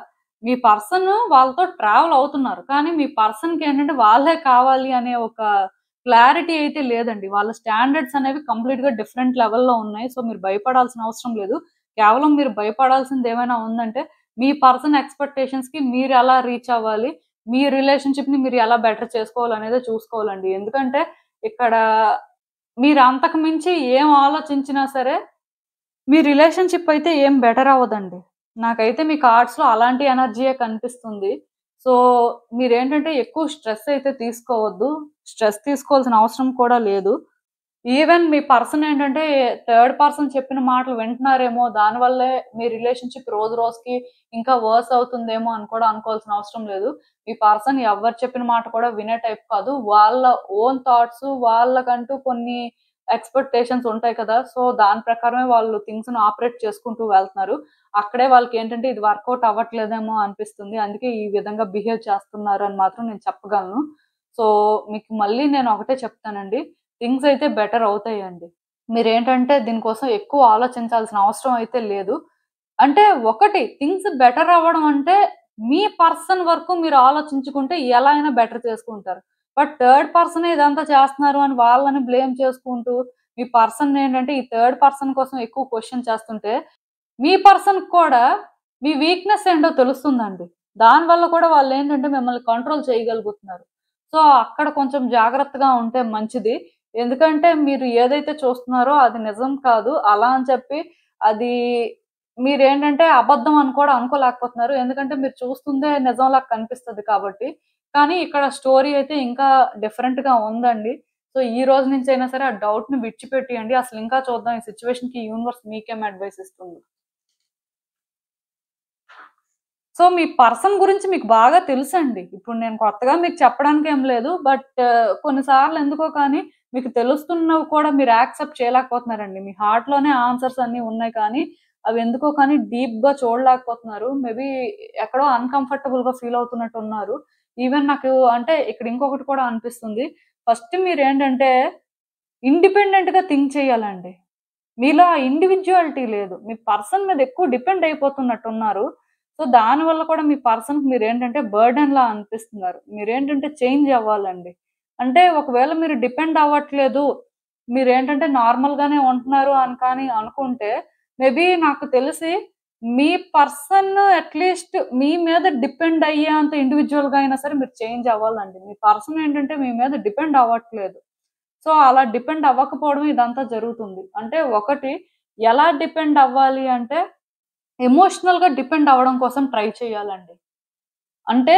మీ పర్సన్ వాళ్ళతో ట్రావెల్ అవుతున్నారు. కానీ మీ పర్సన్‌కేంటంటే వాళ్ళే కావాలి అనే ఒక క్లారిటీ అయితే లేదండి. వాళ్ళ స్టాండర్డ్స్ అనేవి కంప్లీట్‌గా డిఫరెంట్ లెవెల్‌లో ఉన్నాయి. సో, మీరు భయపడాల్సిన అవసరం లేదు. కేవలం మీరు భయపడాల్సింది ఏమైనా ఉందంటే, మీ పర్సన్ ఎక్స్‌పెక్టేషన్స్‌కి మీరెలా రీచ్ అవ్వాలి, మీ రిలేషన్‌షిప్‌ని మీరు ఎలా బెటర్ చేసుకోవాలనేదే చూసుకోవాలండి. ఎందుకంటే, ఇక్కడ మీరు అంతకు మించి ఏం ఆలోచించినా సరే, మీ రిలేషన్‌షిప్ అయితే ఏం బెటర్ అవ్వదండి. నాకైతే మీ కార్డ్స్‌లో అలాంటి ఎనర్జీయే కనిపిస్తుంది. సో, మీరేంటంటే ఎక్కువ స్ట్రెస్ అయితే తీసుకోవద్దు. స్ట్రెస్ తీసుకోవాల్సిన అవసరం కూడా లేదు. ఈవెన్ మీ పర్సన్ ఏంటంటే థర్డ్ పర్సన్ చెప్పిన మాటలు వింటున్నారేమో, దానివల్లే మీ రిలేషన్‌షిప్ రోజు రోజుకి ఇంకా వర్స్ అవుతుందేమో అని కూడా అనుకోవాల్సిన అవసరం లేదు. మీ పర్సన్ ఎవ్వరు చెప్పిన మాట కూడా వినే టైప్ కాదు. వాళ్ళ ఓన్ థాట్స్ వాళ్ళకంటూ కొన్ని ఎక్స్‌పెక్టేషన్స్ ఉంటాయి కదా! సో, దాని ప్రకారమే వాళ్ళు థింగ్స్‌ని ఆపరేట్ చేసుకుంటూ వెళ్తున్నారు. అక్కడే వాళ్ళకేంటంటే ఇది వర్కౌట్ అవ్వట్లేదేమో అనిపిస్తుంది. అందుకే ఈ విధంగా బిహేవ్ చేస్తున్నారు అని మాత్రం నేను చెప్పగలను. సో, మీకు మళ్ళీ నేను ఒకటే చెప్తానండి. థింగ్స్ అయితే బెటర్ అవుతాయండి. మీరేంటంటే దీనికోసం ఎక్కువ ఆలోచించాల్సిన అవసరం అయితే లేదు. అంటే ఒకటి థింగ్స్ బెటర్ అవ్వడం అంటే మీ పర్సన్ వరకు మీరు ఆలోచించుకుంటే ఎలా అయినా బెటర్ చేసుకుంటారు. బట్ థర్డ్ పర్సనే ఇదంతా చేస్తున్నారు అని వాళ్ళని బ్లేమ్ చేసుకుంటూ, మీ పర్సన్ ఏంటంటే ఈ థర్డ్ పర్సన్ కోసం ఎక్కువ క్వెషన్ చేస్తుంటే, మీ పర్సన్‌కి కూడా మీ వీక్‌నెస్ ఏంటో తెలుస్తుందండి. దానివల్ల కూడా వాళ్ళేంటంటే మిమ్మల్ని కంట్రోల్ చేయగలుగుతున్నారు. సో, అక్కడ కొంచెం జాగ్రత్తగా ఉంటే మంచిది. ఎందుకంటే మీరు ఏదైతే చూస్తున్నారో అది నిజం కాదు. అలా అని చెప్పి అది మీరేంటంటే అబద్ధం అని కూడా అనుకోలేకపోతున్నారు. ఎందుకంటే మీరు చూస్తుందే నిజంలా కనిపిస్తది కాబట్టి. కానీ ఇక్కడ స్టోరీ అయితే ఇంకా డిఫరెంట్‌గా ఉందండి. సో, ఈ రోజు నుంచైనా సరే ఆ డౌట్‌ని విడిచిపెట్టియండి. అసలు ఇంకా చూద్దాం ఈ సిట్యుయేషన్‌కి యూనివర్స్ మీకేం అడ్వైస్ ఇస్తుందో. సో, మీ పర్సన్ గురించి మీకు బాగా తెలుసండి. ఇప్పుడు నేను కొత్తగా మీకు చెప్పడానికేం లేదు. బట్ కొన్ని సార్లు ఎందుకో కానీ మీకు తెలుస్తున్నవి కూడా మీరు యాక్సెప్ట్ చేయలేకపోతున్నారండి. మీ హార్ట్‌లోనే ఆన్సర్స్ అన్నీ ఉన్నాయి కానీ, అవి ఎందుకో కానీ డీప్‌గా చూడలేకపోతున్నారు. మేబీ ఎక్కడో అన్‌కంఫర్టబుల్‌గా ఫీల్ అవుతున్నట్టున్నారు. ఈవెన్ నాకు అంటే ఇక్కడ ఇంకొకటి కూడా అనిపిస్తుంది. ఫస్ట్ మీరేంటంటే ఇండిపెండెంట్‌గా థింక్ చేయాలండి. మీలో ఆ ఇండివిడ్యుయాలిటీ లేదు. మీ పర్సన్ మీద ఎక్కువ డిపెండ్ అయిపోతున్నట్టున్నారు. సో, దానివల్ల కూడా మీ పర్సన్‌కి మీరేంటంటే బర్డెన్‌లా అనిపిస్తున్నారు. మీరేంటంటే చేంజ్ అవ్వాలండి. అంటే ఒకవేళ మీరు డిపెండ్ అవ్వట్లేదు, మీరేంటంటే నార్మల్‌గానే ఉంటున్నారు అని కానీ అనుకుంటే, మేబీ నాకు తెలిసి మీ పర్సన్ అట్‌లీస్ట్ మీ మీద డిపెండ్ అయ్యేంత ఇండివిడ్యుయల్‌గా అయినా సరే మీరు చేంజ్ అవ్వాలండి. మీ పర్సన్ ఏంటంటే మీ మీద డిపెండ్ అవ్వట్లేదు. సో, అలా డిపెండ్ అవ్వకపోవడం ఇదంతా జరుగుతుంది. అంటే ఒకటి ఎలా డిపెండ్ అవ్వాలి అంటే, ఎమోషనల్‌గా డిపెండ్ అవ్వడం కోసం ట్రై చేయాలండి. అంటే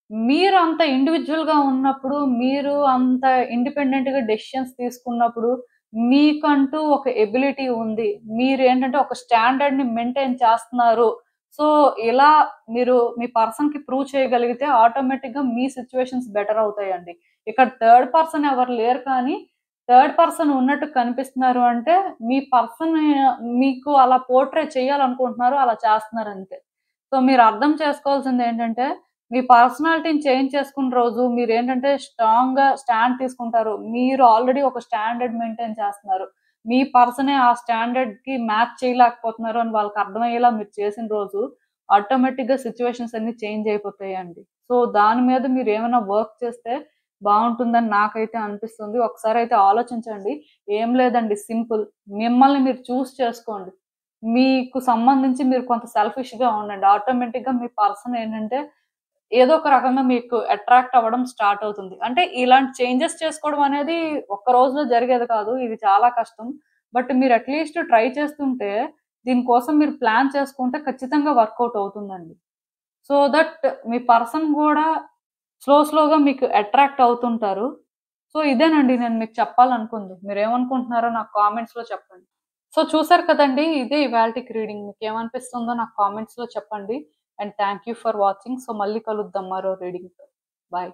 మీరు అంత ఇండివిడ్యుయల్‌గా ఉన్నప్పుడు, మీరు అంత ఇండిపెండెంట్‌గా డెసిషన్స్ తీసుకున్నప్పుడు, మీకంటూ ఒక ఎబిలిటీ ఉంది. మీరేంటంటే ఒక స్టాండర్డ్‌ని మెయింటైన్ చేస్తున్నారు. సో, ఇలా మీరు మీ పర్సన్‌కి ప్రూవ్ చేయగలిగితే ఆటోమేటిక్‌గా మీ సిట్యుయేషన్స్ బెటర్ అవుతాయండి. ఇక్కడ థర్డ్ పర్సన్ ఎవరు లేరు కానీ, థర్డ్ పర్సన్ ఉన్నట్టు కనిపిస్తున్నారు అంటే, మీ పర్సన్ మీకు అలా పోర్ట్రే చేయాలనుకుంటున్నారు. అలా చేస్తున్నారంతే. సో, మీరు అర్థం చేసుకోవాల్సిందేంటంటే మీ పర్సనాలిటీని చేంజ్ చేసుకున్న రోజు మీరేంటంటే స్ట్రాంగ్‌గా స్టాండ్ తీసుకుంటారు. మీరు ఆల్రెడీ ఒక స్టాండర్డ్ మెయింటైన్ చేస్తున్నారు. మీ పర్సనే ఆ స్టాండర్డ్‌కి మ్యాచ్ చేయలేకపోతున్నారు అని వాళ్ళకి అర్థమయ్యేలా మీరు చేసిన రోజు ఆటోమేటిక్‌గా సిట్యుయేషన్స్ అన్నీ చేంజ్ అయిపోతాయండి. సో, దాని మీద మీరేమైనా వర్క్ చేస్తే బావుంటుందని నాకైతే అనిపిస్తుంది. ఒకసారయితే ఆలోచించండి. ఏం లేదండి సింపుల్. మిమ్మల్ని మీరు చేసుకోండి. మీకు సంబంధించి మీరు కొంత సెల్ఫిష్‌గా ఉండండి. ఆటోమేటిక్‌గా మీ పర్సన్ ఏంటంటే ఏదో ఒక రకంగా మీకు అట్రాక్ట్ అవ్వడం స్టార్ట్ అవుతుంది. అంటే ఇలాంటి చేంజెస్ చేసుకోవడం అనేది ఒక్క రోజులో జరిగేది కాదు. ఇది చాలా కష్టం. బట్ మీరు అట్‌లీస్ట్ ట్రై చేస్తుంటే దీనికోసం మీరు ప్లాన్ చేసుకుంటే ఖచ్చితంగా వర్కౌట్ అవుతుందండి. సో దట్ మీ పర్సన్ గూడా స్లోగా మీకు అట్రాక్ట్ అవుతుంటారు. సో ఇదేనండి నేను మీకు చెప్పాలనుకుంది. మీరేమనుకుంటున్నారో నాకు కామెంట్స్‌లో చెప్పండి. సో చూసారు కదండీ! ఇదే ఇవాల్టికి రీడింగ్. మీకేమనిపిస్తుందో నాకు కామెంట్స్‌లో చెప్పండి. And thank you for watching. So మళ్ళీ కలుద్దాం మరో రీడింగ్‌తో. బాయ్.